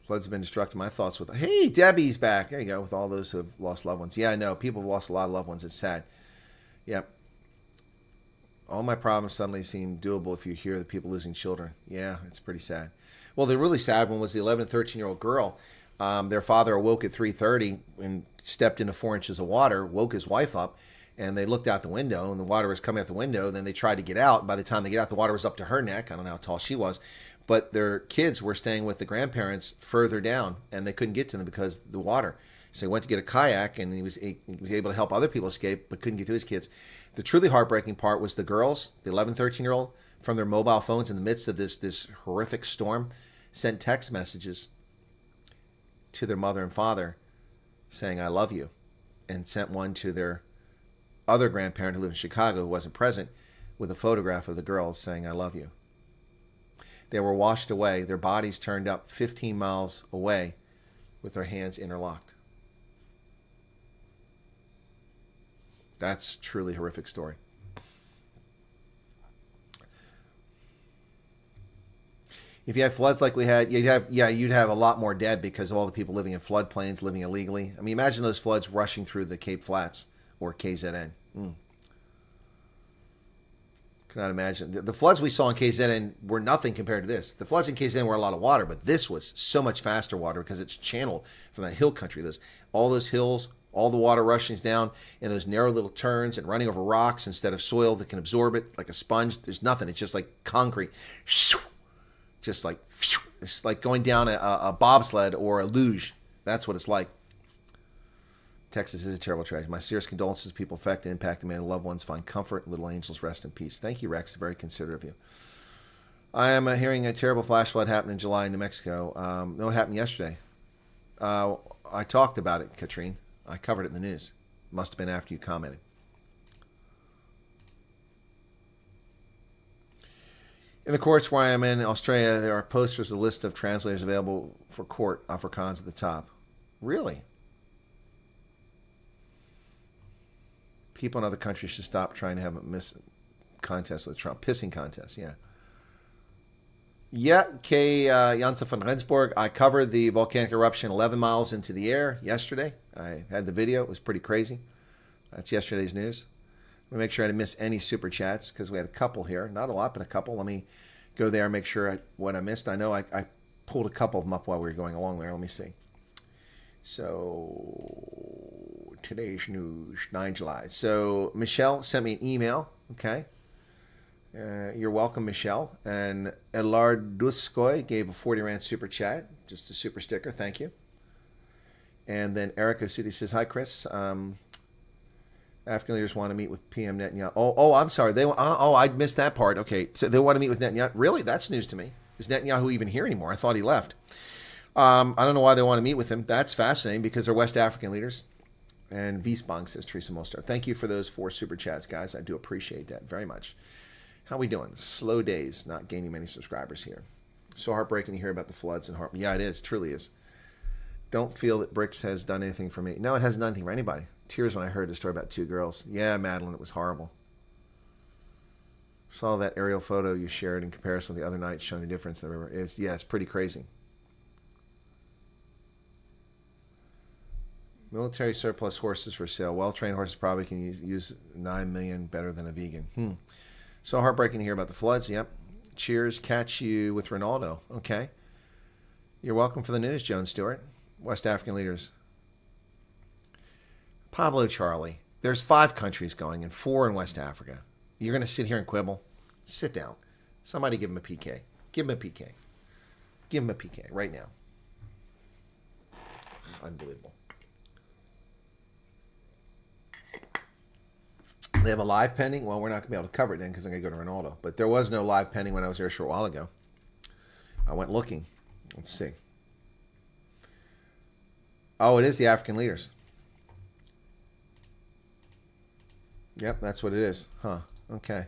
Floods have been destructive. My thoughts with, hey, Debbie's back. There you go, with all those who have lost loved ones. Yeah, I know. People have lost a lot of loved ones. It's sad. Yep. All my problems suddenly seem doable if you hear the people losing children. Yeah, it's pretty sad. Well, the really sad one was the 11 and 13-year-old girl. Their father awoke at 3:30 and stepped into 4 inches of water, woke his wife up, and they looked out the window, and the water was coming out the window. Then they tried to get out. By the time they get out, the water was up to her neck. I don't know how tall she was. But their kids were staying with the grandparents further down, and they couldn't get to them because of the water. So he went to get a kayak, and he was able to help other people escape, but couldn't get to his kids. The truly heartbreaking part was the girls, the 11, 13-year-old, from their mobile phones in the midst of this horrific storm, sent text messages to their mother and father saying, I love you, and sent one to their other grandparent who lived in Chicago who wasn't present with a photograph of the girls saying, I love you. They were washed away, their bodies turned up 15 miles away with their hands interlocked. That's a truly horrific story. If you had floods like we had, you'd have a lot more dead because of all the people living in floodplains, living illegally. I mean, imagine those floods rushing through the Cape Flats or KZN. Cannot imagine. The floods we saw in KZN were nothing compared to this. The floods in KZN were a lot of water, but this was so much faster water because it's channeled from that hill country. All those hills, all the water rushing down in those narrow little turns and running over rocks instead of soil that can absorb it like a sponge. There's nothing. It's just like concrete. Just like, it's like going down a bobsled or a luge. That's what it's like. Texas is a terrible tragedy. My serious condolences to people affected, impacted. May the loved ones find comfort. Little angels rest in peace. Thank you, Rex. Very considerate of you. I am hearing a terrible flash flood happen in July in New Mexico. No, it happened yesterday. I talked about it, Katrine. I covered it in the news. Must have been after you commented. In the courts where I am in Australia, there are posters, a list of translators available for court, Afrikaans at the top. Really? People in other countries should stop trying to have a contest with Trump. Pissing contest, yeah. Yeah, K. Janssen van Rensburg. I covered the volcanic eruption 11 miles into the air yesterday. I had the video. It was pretty crazy. That's yesterday's news. Let me make sure I didn't miss any super chats because we had a couple here. Not a lot, but a couple. Let me go there and make sure what I missed. I know I pulled a couple of them up while we were going along there. Let me see. So today's news, 9 July. So Michelle sent me an email. Okay. You're welcome, Michelle. And Elard Duskoy gave a 40 Rand super chat, just a super sticker. Thank you. And then Erica Sudi says, hi, Chris. African leaders want to meet with PM Netanyahu. Oh, I'm sorry. I missed that part. Okay, so they want to meet with Netanyahu. Really? That's news to me. Is Netanyahu even here anymore? I thought he left. I don't know why they want to meet with him. That's fascinating because they're West African leaders. And Wiesbank says, Teresa Mostar. Thank you for those 4 super chats, guys. I do appreciate that very much. How we doing? Slow days, not gaining many subscribers here. So heartbreaking to hear about the floods and yeah, it is, truly is. Don't feel that BRICS has done anything for me. No, it hasn't done anything for anybody. Tears when I heard the story about 2 girls. Yeah, Madeline, it was horrible. Saw that aerial photo you shared in comparison to the other night showing the difference in the river. It's pretty crazy. Military surplus horses for sale. Well-trained horses probably can use 9 million better than a vegan. So heartbreaking to hear about the floods. Yep. Cheers. Catch you with Ronaldo. Okay. You're welcome for the news, Joan Stewart. West African leaders. Pablo Charlie. There's 5 countries going and 4 in West Africa. You're going to sit here and quibble? Sit down. Somebody give him a PK. Give him a PK. Give him a PK right now. Unbelievable. They have a live pending. Well, we're not going to be able to cover it then because I'm going to go to Ronaldo. But there was no live pending when I was there a short while ago. I went looking. Let's see. Oh, it is the African leaders. Yep, that's what it is. Huh. Okay.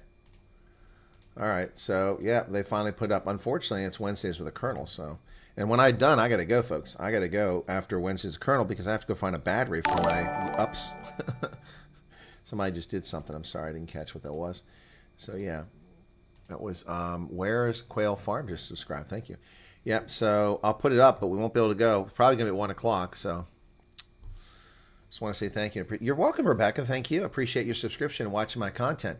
All right. So, yeah, they finally put up. Unfortunately, it's Wednesdays with a Colonel. So, and when I'm done, I got to go, folks. I got to go after Wednesdays with a Colonel because I have to go find a battery for my ups. Somebody just did something. I'm sorry, I didn't catch what that was. So yeah, that was Where's Quail Farm? Just subscribe. Thank you. Yep. So I'll put it up, but we won't be able to go. It's probably gonna be at 1 o'clock. So just want to say thank you. You're welcome, Rebecca. Thank you. Appreciate your subscription and watching my content.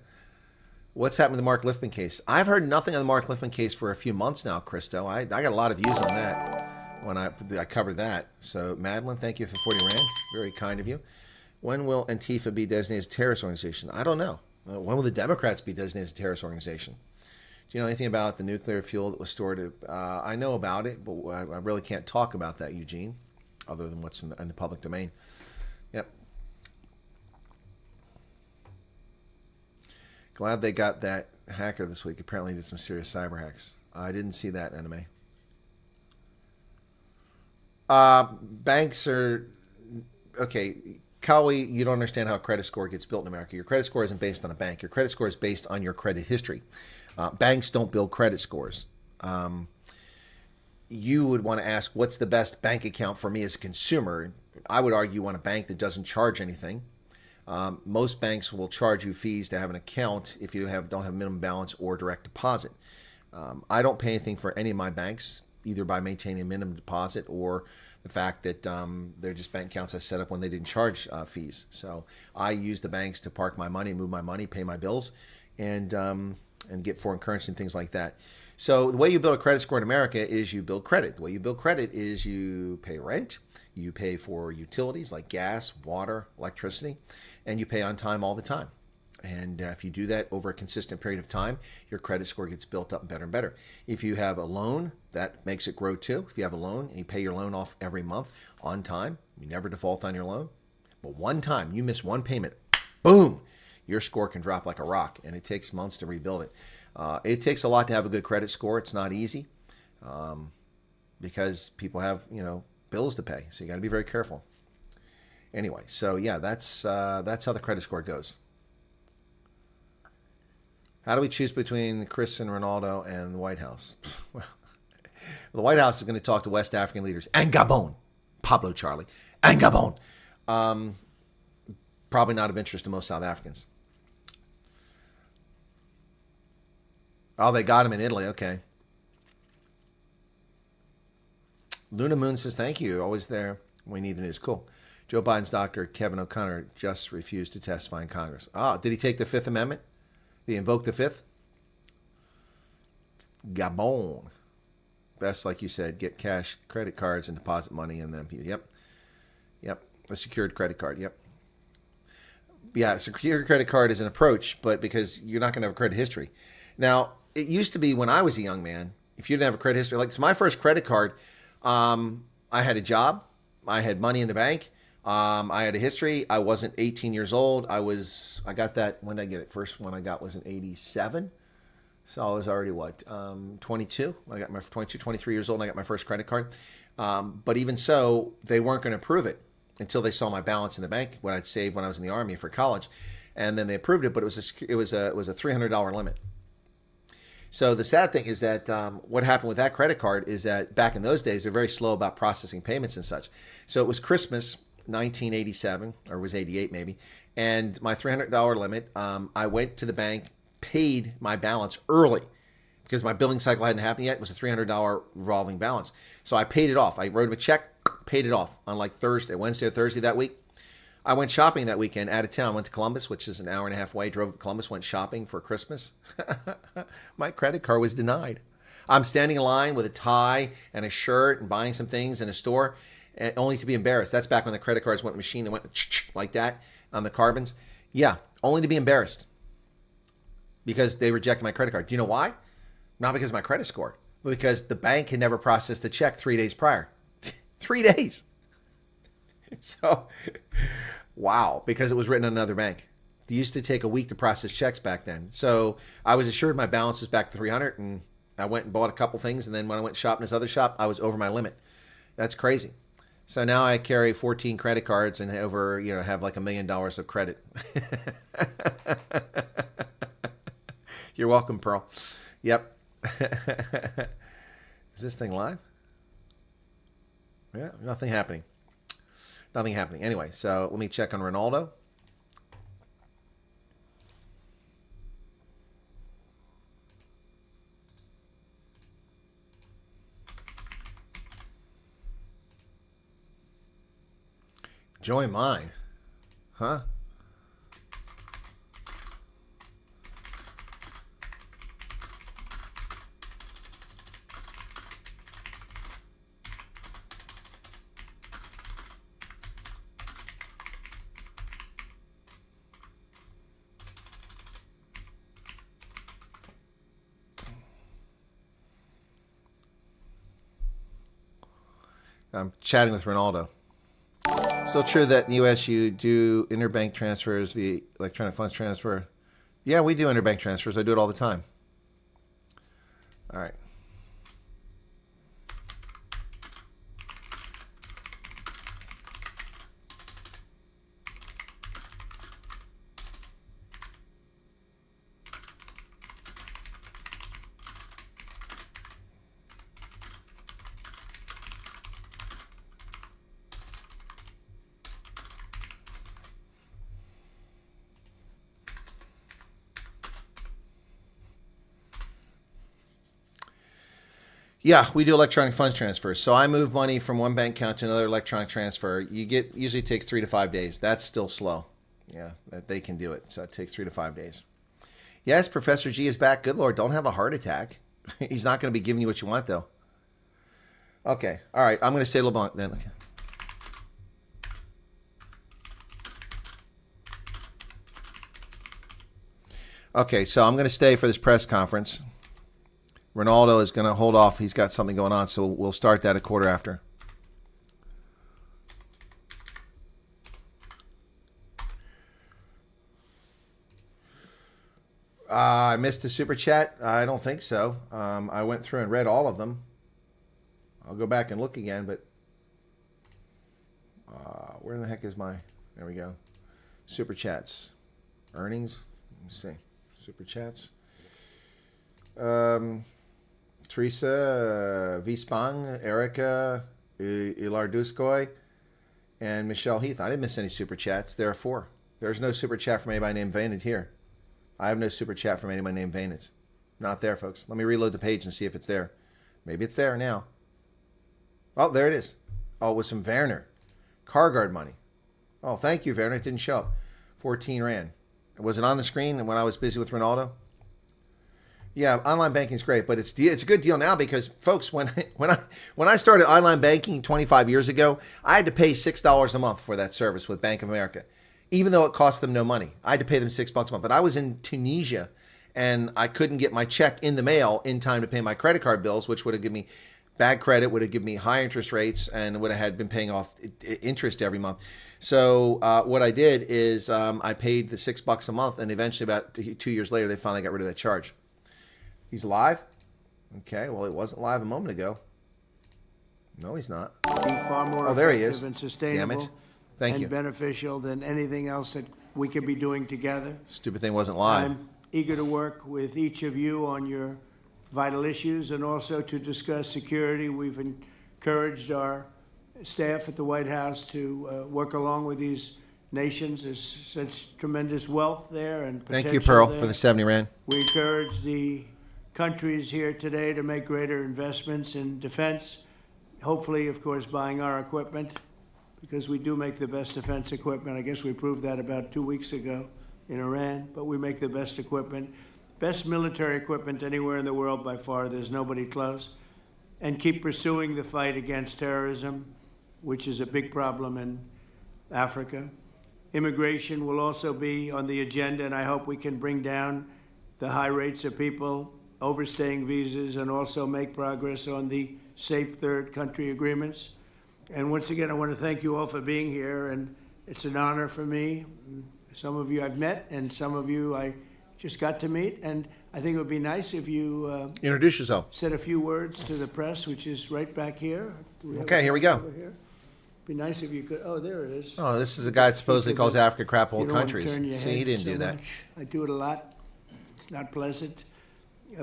What's happened to the Mark Liffman case? I've heard nothing on the Mark Liffman case for a few months now, Christo. I got a lot of views on that when I covered that. So, Madeline, thank you for 40 Rand. Very kind of you. When will Antifa be designated as a terrorist organization? I don't know. When will the Democrats be designated as a terrorist organization? Do you know anything about the nuclear fuel that was stored? I know about it, but I really can't talk about that, Eugene, other than what's in the public domain. Yep. Glad they got that hacker this week. Apparently he did some serious cyber hacks. I didn't see that anime. Banks are... Okay, Cowie, you don't understand how a credit score gets built in America. Your credit score isn't based on a bank. Your credit score is based on your credit history. Banks don't build credit scores. You would want to ask, what's the best bank account for me as a consumer? I would argue you want a bank that doesn't charge anything. Most banks will charge you fees to have an account if you don't have minimum balance or direct deposit. I don't pay anything for any of my banks, either by maintaining a minimum deposit or the fact that they're just bank accounts I set up when they didn't charge fees. So I use the banks to park my money, move my money, pay my bills, and get foreign currency and things like that. So the way you build a credit score in America is you build credit. The way you build credit is you pay rent, you pay for utilities like gas, water, electricity, and you pay on time all the time. And if you do that over a consistent period of time, your credit score gets built up better and better. If you have a loan, that makes it grow too. If you have a loan and you pay your loan off every month on time, you never default on your loan. But one time, you miss one payment, boom, your score can drop like a rock, and it takes months to rebuild it. It takes a lot to have a good credit score. It's not easy because people have, bills to pay. So you got to be very careful. Anyway, so yeah, that's how the credit score goes. How do we choose between Chris and Ronaldo and the White House? Well, the White House is going to talk to West African leaders and Gabon, Pablo Charlie, and Gabon. Probably not of interest to most South Africans. Oh, they got him in Italy. Okay. Luna Moon says, thank you. Always there when we need the news. Cool. Joe Biden's doctor, Kevin O'Connor, just refused to testify in Congress. Did he take the Fifth Amendment? Did he invoke the Fifth? Gabon. Best, like you said, get cash, credit cards, and deposit money in them. Yep. A secured credit card. Yep. Yeah, a secured credit card is an approach, but because you're not going to have a credit history. Now, it used to be when I was a young man, if you didn't have a credit history, like so my first credit card, I had a job, I had money in the bank, I had a history. I wasn't 18 years old. I got that, when did I get it? First one I got was in 87. So I was already 22. When I got my 23 years old, and I got my first credit card. But even so, they weren't going to approve it until they saw my balance in the bank, what I'd saved when I was in the Army for college. And then they approved it, but it was a $300 limit. So the sad thing is that what happened with that credit card is that back in those days, they're very slow about processing payments and such. So it was Christmas 1987, or it was 88 maybe, and my $300 limit, I went to the bank, paid my balance early because my billing cycle hadn't happened yet. It was a $300 revolving balance. So I paid it off. I wrote him a check, paid it off on like Wednesday or Thursday that week. I went shopping that weekend out of town. Went to Columbus, which is an hour and a half away. Drove to Columbus, went shopping for Christmas. My credit card was denied. I'm standing in line with a tie and a shirt and buying some things in a store, only to be embarrassed. That's back when the credit cards went in the machine and went like that on the carbons. Yeah, only to be embarrassed because they rejected my credit card. Do you know why? Not because of my credit score, but because the bank had never processed the check 3 days prior. 3 days. So, wow, because it was written on another bank. They used to take a week to process checks back then. So I was assured my balance was back to 300, and I went and bought a couple things, and then when I went shopping in this other shop, I was over my limit. That's crazy. So now I carry 14 credit cards and have like $1 million of credit. You're welcome, Pearl. Yep. Is this thing live? Yeah, nothing happening. Nothing happening. Anyway, so let me check on Ronaldo. Join mine. Huh? I'm chatting with Ronaldo. Still true that in the U.S. you do interbank transfers via electronic funds transfer? Yeah, we do interbank transfers. I do it all the time. All right. Yeah, we do electronic funds transfers. So I move money from one bank account to another electronic transfer. Usually takes 3 to 5 days. That's still slow. Yeah, that they can do it. So it takes 3 to 5 days. Yes, Professor G is back. Good Lord, don't have a heart attack. He's not going to be giving you what you want, though. Okay, all right. I'm going to say a little bit then. Okay. Okay, so I'm going to stay for this press conference. Ronaldo is going to hold off. He's got something going on, so we'll start that a quarter after. I missed the super chat. I don't think so. I went through and read all of them. I'll go back and look again, but where in the heck is my... There we go. Super chats. Earnings. Let me see. Super chats. Teresa, Vispang, Erica, Ilarduskoy, and Michelle Heath. I didn't miss any super chats. There are 4. There's no super chat from anybody named Vainage here. I have no super chat from anybody named Vainage. Not there, folks. Let me reload the page and see if it's there. Maybe it's there now. Oh, there it is. Oh, it was from Werner. Car guard money. Oh, thank you, Werner. It didn't show up. 14 Rand. Was it on the screen when I was busy with Ronaldo? Yeah, online banking is great, but it's a good deal now because, folks, when I started online banking 25 years ago, I had to pay $6 a month for that service with Bank of America, even though it cost them no money. I had to pay them $6 a month. But I was in Tunisia, and I couldn't get my check in the mail in time to pay my credit card bills, which would have given me bad credit, would have given me high interest rates, and would have had been paying off interest every month. So what I did is I paid the $6 a month, and eventually, about 2 years later, they finally got rid of that charge. He's live? Okay, well, he wasn't live a moment ago. No, he's not.
Far more
there he
effective
is.
and sustainable.
Damn it. Thank you.
And beneficial than anything else that we could be doing together.
Stupid thing wasn't live.
I'm eager to work with each of you on your vital issues and also to discuss security. We've encouraged our staff at the White House to work along with these nations. There's such tremendous wealth there and potential.
Thank you, Pearl,
there.
for the 70 Rand.
We encourage the countries here today to make greater investments in defense, hopefully, of course, buying our equipment, because we do make the best defense equipment. I guess we proved that about 2 weeks ago in Iran, but we make the best equipment, best military equipment anywhere in the world by far. There's nobody close. And keep pursuing the fight against terrorism, which is a big problem in Africa. Immigration will also be on the agenda, and I hope we can bring down the high rates of people overstaying visas and also make progress on the safe third country agreements. And once again, I want to thank you all for being here, and it's an honor for me. Some of you I've met, and some of you I just got to meet, and I think it would be nice if you
Introduce yourself.
said a few words to the press, which is right back here.
Okay, here we go.
Over here? Be nice if you could. Oh, there it is.
Oh, this is a guy that supposedly calls Africa crap
You
old
don't want to
countries.
turn your
See,
head
he didn't
so
do that.
much. I do it a lot. It's not pleasant,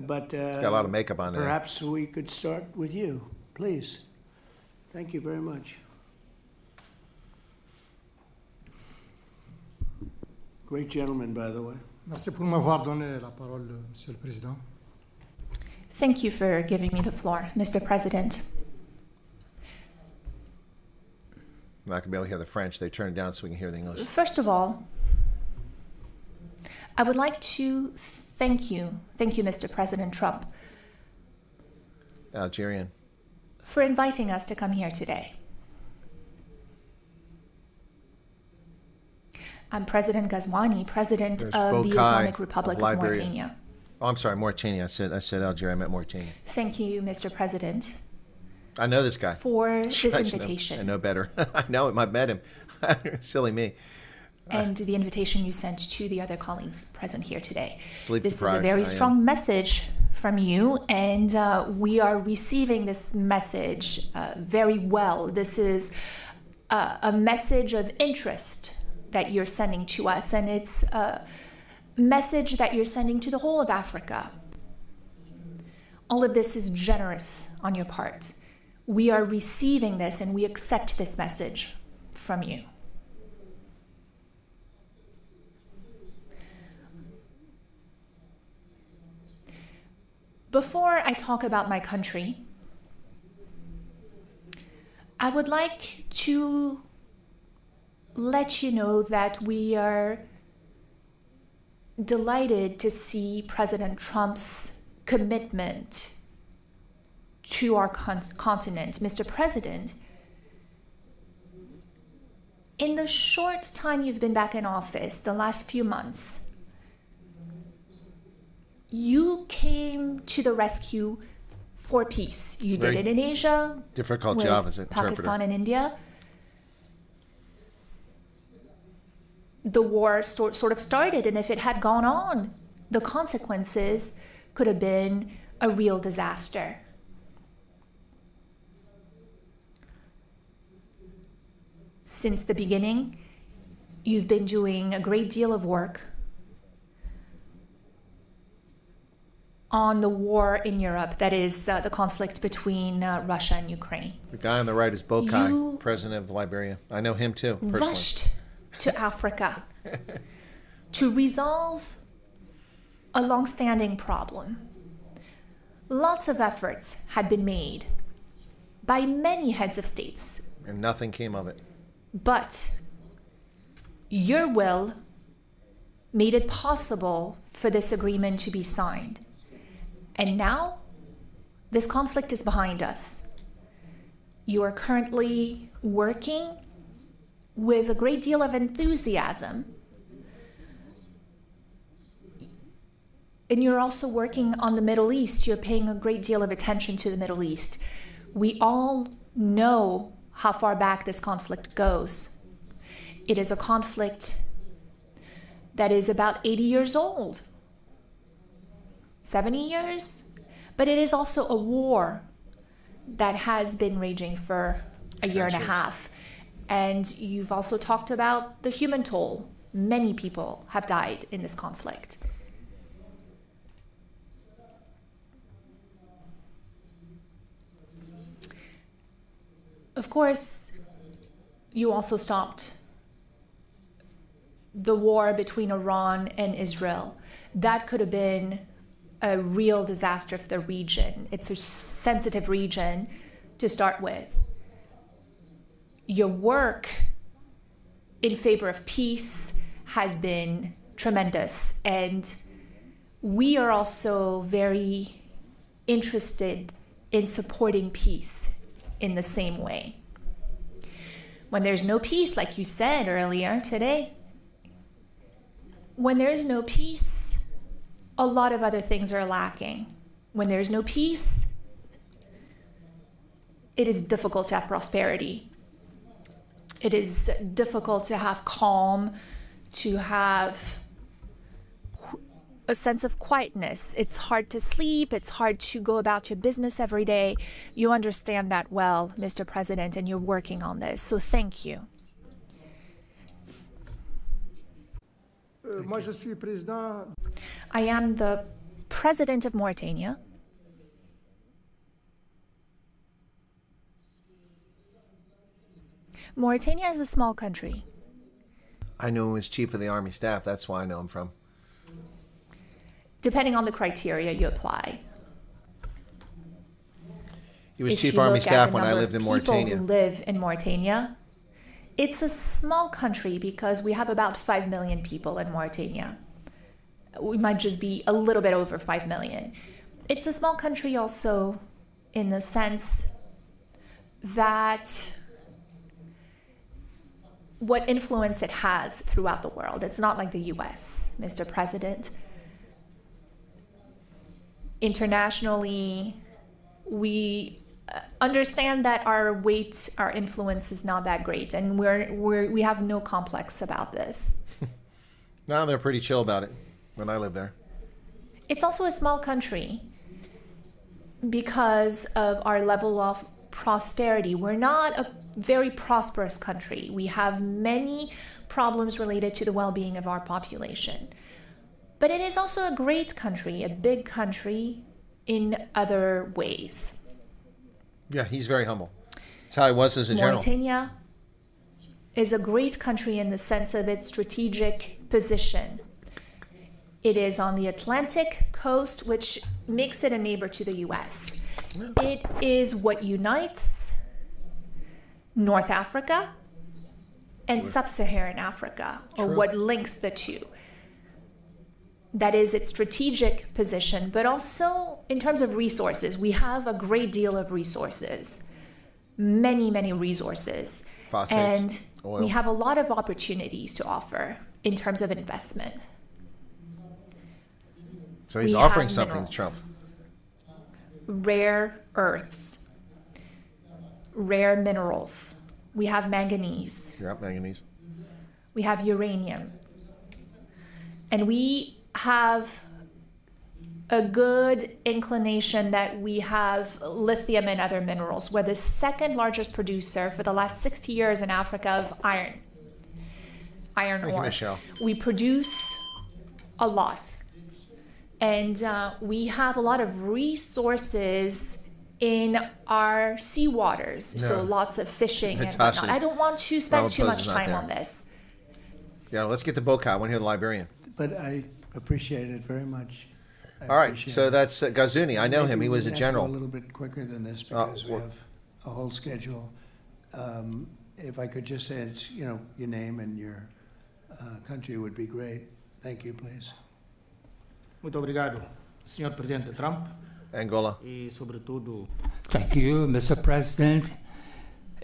but
He's got a lot of makeup on there.
perhaps we could start with you, please. Thank you very much. Great gentleman, by the way.
Merci pour m'avoir donné la parole, Monsieur le Président.
Thank you for giving me the floor, Mr. President.
I'm not going to be able to hear the French. They turn it down so we can hear the English.
First of all, I would like to thank you, Mr. President Trump,
Algerian.
for inviting us to come here today. I'm President Ghazouani, President
There's
of the
Bokai
Islamic Republic of
Liberia.
Mauritania.
Oh, I'm sorry, Mauritania. I said Algeria. I meant Mauritania.
Thank you, Mr. President,
I know this guy.
for this
I should know-
invitation.
I know better. I know him. I've met him. Silly me.
And the invitation you sent to the other colleagues present here today.
Sleep
This is a
deprived,
very
I am.
strong message from you, and we are receiving this message very well. This is a message of interest that you're sending to us, and it's a message that you're sending to the whole of Africa. All of this is generous on your part. We are receiving this, and we accept this message from you. Before I talk about my country, I would like to let you know that we are delighted to see President Trump's commitment to our continent. Mr. President, in the short time you've been back in office, the last few months, you came to the rescue for peace. You did
very
it in Asia,
difficult
with
job as an interpreter.
Pakistan and India. The war sort of started, and if it had gone on, the consequences could have been a real disaster. Since the beginning, you've been doing a great deal of work on the war in Europe, that is the conflict between Russia and Ukraine.
The guy on the right is Bokai,
You
president of Liberia. I know him too, personally.
Rushed to Africa to resolve a long-standing problem. Lots of efforts had been made by many heads of states,
And nothing came of it.
but your will made it possible for this agreement to be signed. And now, this conflict is behind us. You are currently working with a great deal of enthusiasm. And you're also working on the Middle East. You're paying a great deal of attention to the Middle East. We all know how far back this conflict goes. It is a conflict that is about 80 years old. 70 years, but it is also a war that has been raging for a year and a half. And you've also talked about the human toll. Many people have died in this conflict. Of course, you also stopped the war between Iran and Israel. That could have been a real disaster for the region. It's a sensitive region to start with. Your work in favor of peace has been tremendous, and we are also very interested in supporting peace in the same way. When there's no peace, like you said earlier today, when there is no peace, a lot of other things are lacking. When there's no peace, it is difficult to have prosperity. It is difficult to have calm, to have a sense of quietness. It's hard to sleep. It's hard to go about your business every day. You understand that well, Mr. President, and you're working on this. So thank you.
Moi, je suis président.
I am the president of Mauritania. Mauritania is a small country.
I know him as chief of the army staff. That's why I know him from.
Depending on the criteria you apply.
He was
If
chief
you
army
look at
staff
the
when I
number
lived in
of people
Mauritania.
who live in Mauritania, It's a small country because we have about 5 million people in Mauritania. We might just be a little bit over 5 million. It's a small country also in the sense that what influence it has throughout the world. It's not like the US, Mr. President. Internationally, we understand that our weight, our influence is not that great, and we have no complex about this.
No, they're pretty chill about it when I lived there.
It's also a small country because of our level of prosperity. We're not a very prosperous country. We have many problems related to the well-being of our population. But it is also a great country, a big country in other ways.
Yeah, he's very humble. That's how he was as a general.
Mauritania is a great country in the sense of its strategic position. It is on the Atlantic coast, which makes it a neighbor to the US. It is what unites North Africa and Sub-Saharan Africa, or what links the two. That is its strategic position, but also in terms of resources, we have a great deal of resources, many resources.
Phosphates,
and
oil.
We have a lot of opportunities to offer in terms of investment.
So he's
We
offering
have
something
minerals,
to Trump.
Rare earths, rare minerals. We have manganese.
Yeah, manganese.
We have uranium. And we have a good inclination that we have lithium and other minerals. We're the second largest producer for the last 60 years in Africa of iron
Thank you,
ore.
Michelle.
We produce a lot. And we have a lot of resources in our seawaters. So
No.
lots of fishing and
Natasha's-
whatnot. I don't want to spend too
Ramaphosa's
much
not
time
there.
on this.
Yeah, let's get to Bokai. I want to hear the Liberian.
But I appreciate it very much. I
All right,
appreciate
so
it.
that's Gazuni. I know him. He
Maybe
was
we
a
have to go
general.
a little bit quicker than this because we
wha-
have a whole schedule. If I could just say it's, your name and your country would be great. Thank you, please.
Muito obrigado, Sr. Presidente Trump,
Angola.
e sobretudo
Thank you, Mr. President,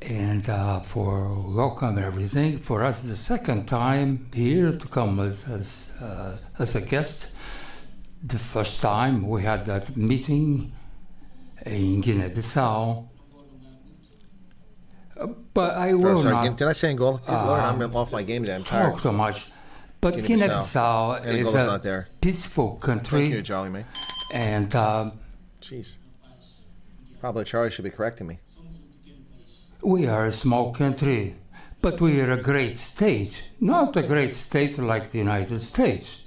and for welcome and everything. For us, the second time here to come as a guest. The first time we had that meeting in Guinea-Bissau. But I will
Sorry,
not
did I say Angola? Good Lord, I'm off my game today. I'm tired.
talk so much. But
Guinea-Bissau.
Guinea-Bissau
And
is
Angola's
a
not there.
peaceful country.
Thank you, Jolly mate.
And
Jeez. Probably Charlie should be correcting me.
we are a small country, but we are a great state. Not a great state like the United States,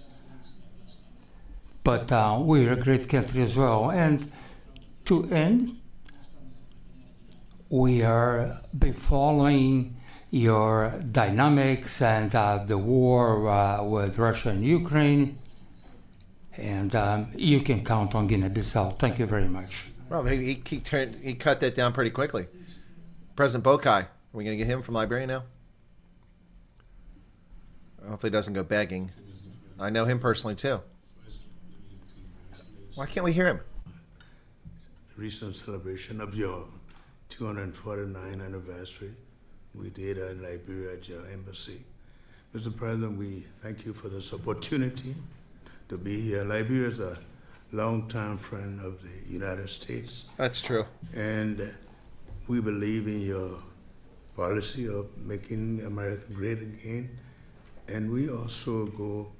but we are a great country as well. And to end, we are be following your dynamics and the war with Russia and Ukraine. And you can count on Guinea-Bissau. Thank you very much.
Well, he cut that down pretty quickly. President Bokai, are we going to get him from Liberia now? Hopefully he doesn't go begging. I know him personally too. Why can't we hear him?
Recent celebration of your 249th anniversary we did in Liberia at your embassy. Mr. President, we thank you for this opportunity to be here. Liberia is a longtime friend of the United States.
That's true.
And we believe in your policy of making America great again. And we also go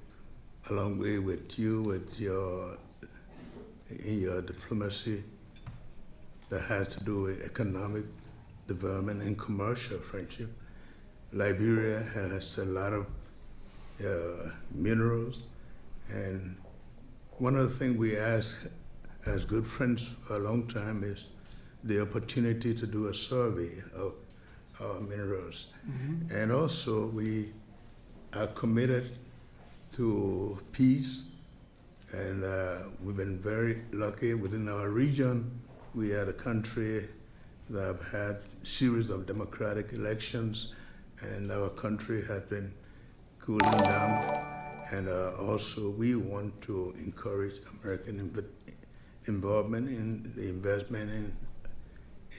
a long way with you in your diplomacy that has to do with economic development and commercial friendship. Liberia has a lot of minerals, and one of the things we ask as good friends for a long time is the opportunity to do a survey of our minerals. Mm-hmm. And also we are committed to peace, and we've been very lucky within our region. We are a country that have had series of democratic elections, and our country has been cooling down. And also, we want to encourage American involvement in the investment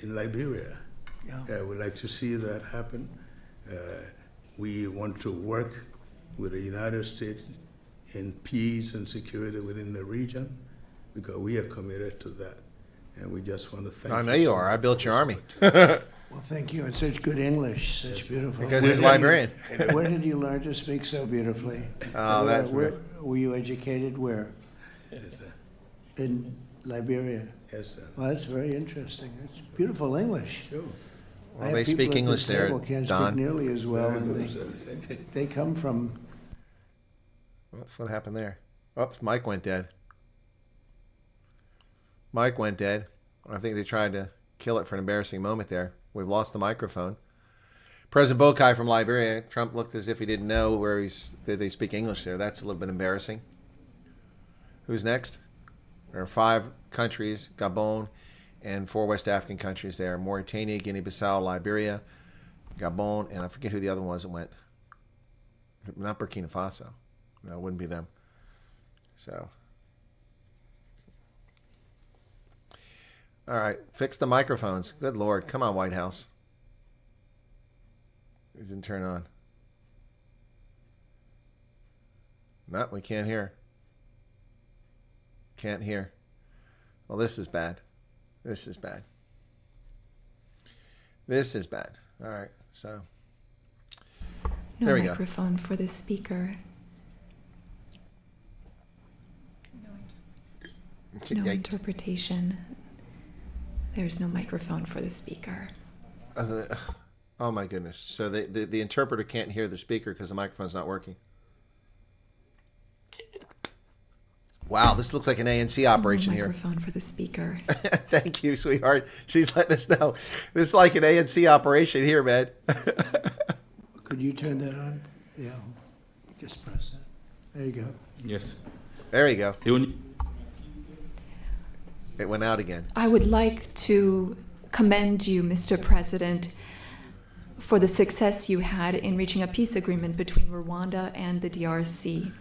in Liberia.
Yeah.
We'd like to see that happen. We want to work with the United States in peace and security within the region, because we are committed to that. And we just want to thank you.
I know you are. I built your army.
Well, thank you. It's such good English, such beautiful.
Because he's Liberian.
Where did you learn to speak so beautifully?
Oh, that's
where were you educated? Where?
Yes, sir.
In Liberia.
Yes, sir.
Well, that's very interesting. It's beautiful English.
Sure.
Well, they speak English there,
Can't
Don.
speak nearly as well,
Very
and
good, sir. Thank you.
they come from.
What happened there? Oops, Mike went dead. Mike went dead. I think they tried to kill it for an embarrassing moment there. We've lost the microphone. President Boakai from Liberia. Trump looked as if he didn't know that they speak English there. That's a little bit embarrassing. Who's next? There are 5 countries, Gabon, and 4 West African countries there. Mauritania, Guinea-Bissau, Liberia, Gabon, and I forget who the other one was that went. Not Burkina Faso. No, it wouldn't be them. So, all right, fix the microphones. Good Lord. Come on, White House. It didn't turn on. No, we can't hear. Can't hear. Well, this is bad. This is bad. This is bad. All right, so.
No
There we go.
microphone for the speaker. No interpretation. There's no microphone for the speaker.
Oh my goodness. So the interpreter can't hear the speaker because the microphone's not working. Wow, this looks like an ANC operation
no
here.
Microphone for the speaker.
Thank you, sweetheart. She's letting us know. This is like an ANC operation here, man.
Could you turn that on? Yeah. Just press that. There you go.
Yes.
There you go. It went out again.
I would like to commend you, Mr. President, for the success you had in reaching a peace agreement between Rwanda and the DRC.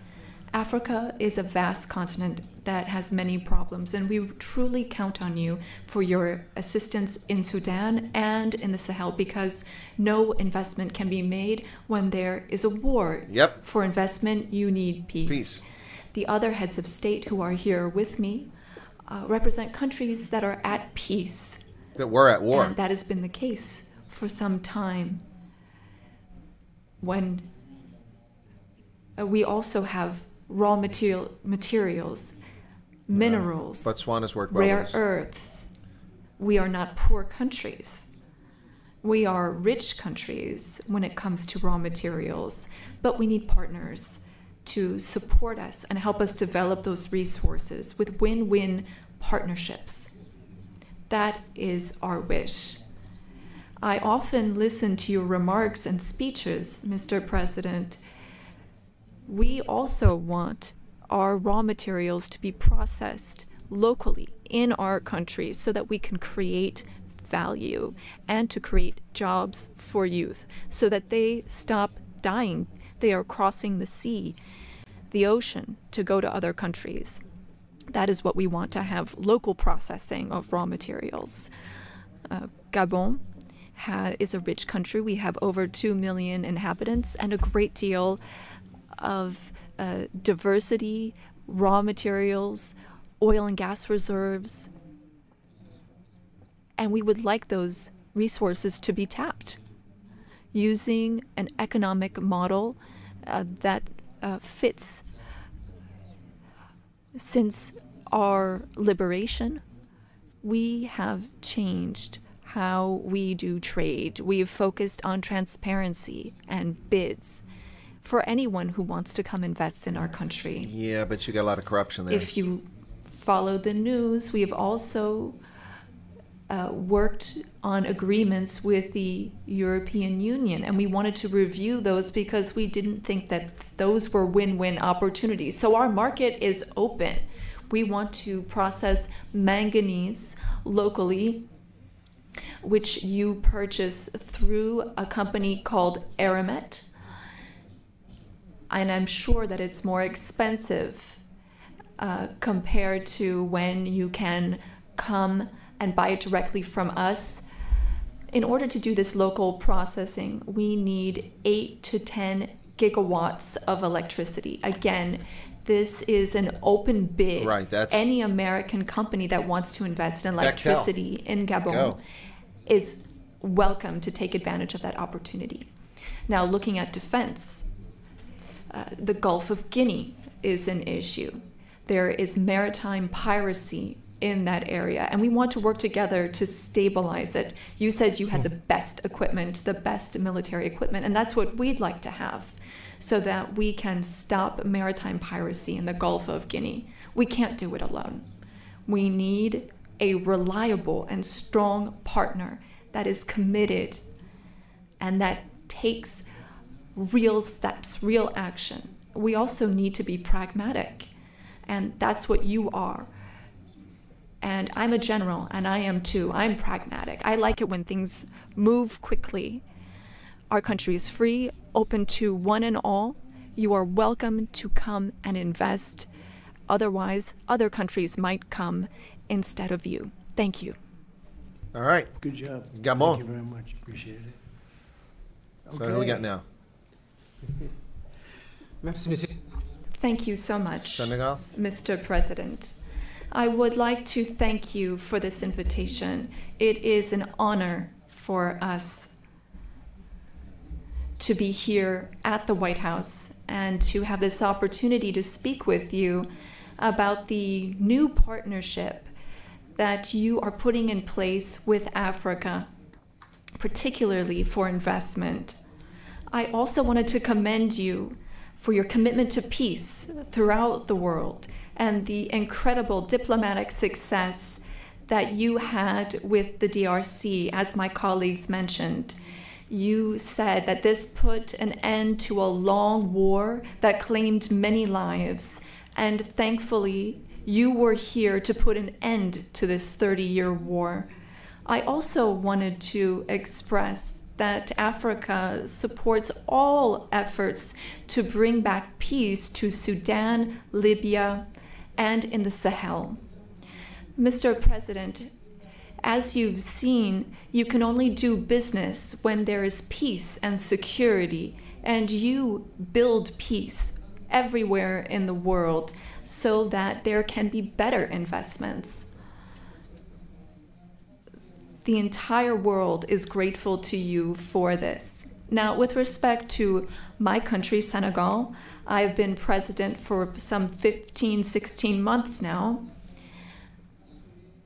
Africa is a vast continent that has many problems, and we truly count on you for your assistance in Sudan and in the Sahel, because no investment can be made when there is a war.
Yep.
For investment, you need peace.
Peace.
The other heads of state who are here with me represent countries that are at peace.
That we're at war.
And that has been the case for some time. When we also have raw materials, minerals,
Botswana's worked well
rare
with us.
earths. We are not poor countries. We are rich countries when it comes to raw materials, but we need partners to support us and help us develop those resources with win-win partnerships. That is our wish. I often listen to your remarks and speeches, Mr. President. We also want our raw materials to be processed locally in our country so that we can create value and to create jobs for youth so that they stop dying. They are crossing the sea, the ocean, to go to other countries. That is what we want, to have local processing of raw materials. Gabon is a rich country. We have over 2 million inhabitants and a great deal of diversity, raw materials, oil and gas reserves. And we would like those resources to be tapped using an economic model that fits. Since our liberation, we have changed how we do trade. We have focused on transparency and bids for anyone who wants to come invest in our country.
Yeah, but you got a lot of corruption there.
If you follow the news, we have also worked on agreements with the European Union, and we wanted to review those because we didn't think that those were win-win opportunities. So our market is open. We want to process manganese locally. which you purchase through a company called Aramet. And I'm sure that it's more expensive compared to when you can come and buy it directly from us. In order to do this local processing, we need 8 to 10 gigawatts of electricity. Again, this is an open bid.
Right, that's
any American company that wants to invest in electricity in Gabon is welcome to take advantage of that opportunity. Now, looking at defense, the Gulf of Guinea is an issue. There is maritime piracy in that area, and we want to work together to stabilize it. You said you had the best equipment, the best military equipment, and that's what we'd like to have so that we can stop maritime piracy in the Gulf of Guinea. We can't do it alone. We need a reliable and strong partner that is committed and that takes real steps, real action. We also need to be pragmatic, and that's what you are. And I'm a general, and I am too. I'm pragmatic. I like it when things move quickly. Our country is free, open to one and all. You are welcome to come and invest. Otherwise, other countries might come instead of you. Thank you.
All right.
Good job.
Gabon.
Thank you very much. Appreciate it.
So who we got now?
Thank you so much,
Senegal?
Mr. President. I would like to thank you for this invitation. It is an honor for us to be here at the White House and to have this opportunity to speak with you about the new partnership that you are putting in place with Africa, particularly for investment. I also wanted to commend you for your commitment to peace throughout the world and the incredible diplomatic success that you had with the DRC, as my colleagues mentioned. You said that this put an end to a long war that claimed many lives, and thankfully, you were here to put an end to this 30-year war. I also wanted to express that Africa supports all efforts to bring back peace to Sudan, Libya, and in the Sahel. Mr. President, as you've seen, you can only do business when there is peace and security, and you build peace everywhere in the world so that there can be better investments. The entire world is grateful to you for this. Now, with respect to my country, Senegal, I've been president for some 15, 16 months now,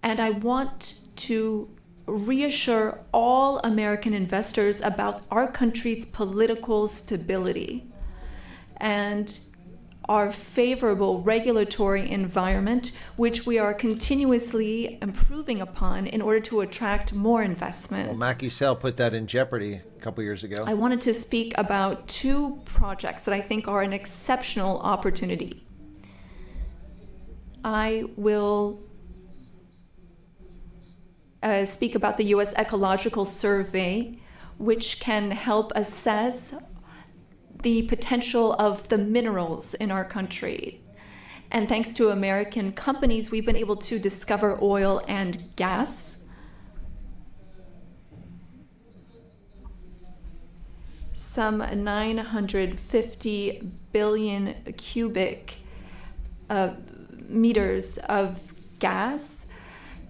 and I want to reassure all American investors about our country's political stability and our favorable regulatory environment, which we are continuously improving upon in order to attract more investment.
Well, Macky Sall put that in jeopardy a couple years ago.
I wanted to speak about two projects that I think are an exceptional opportunity. I will speak about the U.S. Ecological Survey, which can help assess the potential of the minerals in our country. And thanks to American companies, we've been able to discover oil and gas. Some 950 billion cubic meters of gas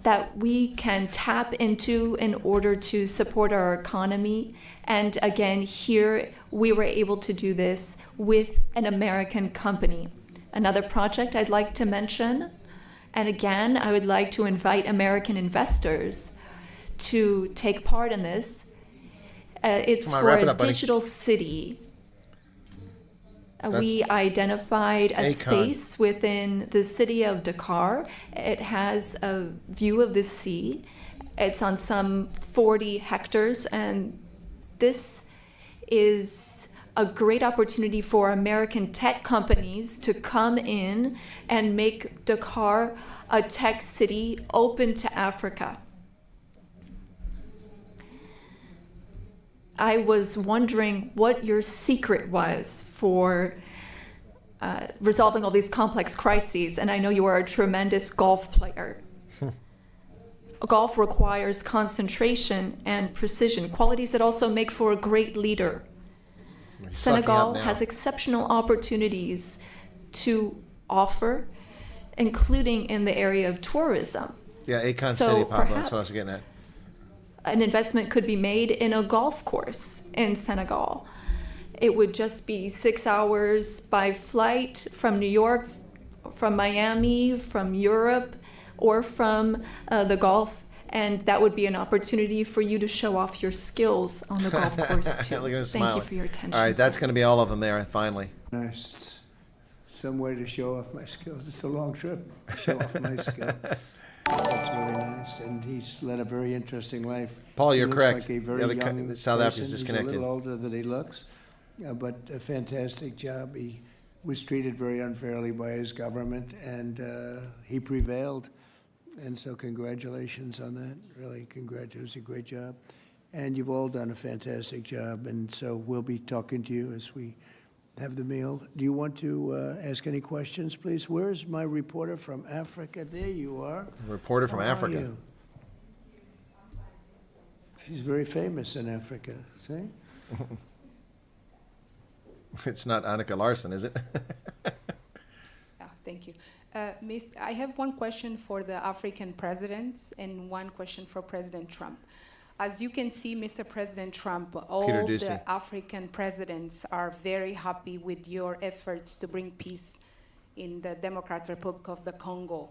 that we can tap into in order to support our economy. And again, here we were able to do this with an American company. Another project I'd like to mention, and again, I would like to invite American investors to take part in this. It's for a digital city. We identified a space within the city of Dakar. It has a view of the sea. It's on some 40 hectares, and this is a great opportunity for American tech companies to come in and make Dakar a tech city open to Africa. I was wondering what your secret was for resolving all these complex crises. And I know you are a tremendous golf player. Golf requires concentration and precision, qualities that also make for a great leader. Senegal has exceptional opportunities to offer, including in the area of tourism.
Yeah, Akon City, Pablo, that's what I was getting at.
An investment could be made in a golf course in Senegal. It would just be 6 hours by flight from New York, from Miami, from Europe, or from the Gulf, and that would be an opportunity for you to show off your skills on the golf course too.
Look at him
Thank
smiling.
you for your attention.
All right, that's
sir.
going to be all of them there, finally.
Nice. Some way to show off my skills. It's a long trip. Show off my skill. That's really nice, and he's led a very interesting life.
Paul,
He
you're
looks
correct.
Like a very
Yeah,
young
South Africa's
person.
disconnected.
He's a little older than he looks, but a fantastic job. He was treated very unfairly by his government, and he prevailed. And so congratulations on that. Really, congratulations. It was a great job. And you've all done a fantastic job, and so we'll be talking to you as we have the meal. Do you want to ask any questions, please? Where's my reporter from Africa? There you are.
Reporter from
How are
Africa.
you? She's very famous in Africa, see?
It's not Annika Larson, is it?
Thank you. Miss, I have one question for the African presidents and one question for President Trump. As you can see, Mr. President Trump, all the African presidents are very happy with your efforts to bring peace in the Democratic Republic of the Congo.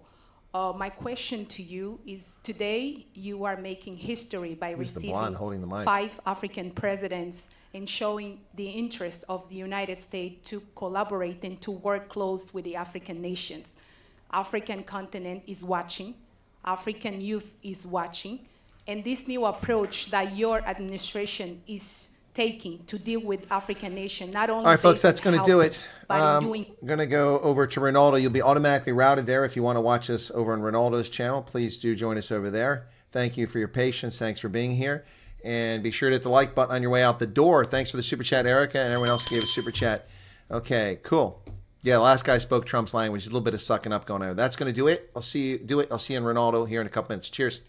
My question to you is, today you are making history by receiving 5 African presidents and showing the interest of the United States to collaborate and to work close with the African nations. African continent is watching, African youth is watching, and this new approach that your administration is taking to deal with African nation, not only—
All right, folks, that's going to do it.
but
I'm going to go over to Ronaldo. You'll be automatically routed there. If you want to watch us over on Ronaldo's channel, please do join us over there. Thank you for your patience. Thanks for being here. And be sure to hit the like button on your way out the door. Thanks for the super chat, Erica, and everyone else who gave a super chat. Okay, cool. Yeah, the last guy spoke Trump's language. There's a little bit of sucking up going on. That's going to do it. I'll see you in Ronaldo here in a couple minutes. Cheers.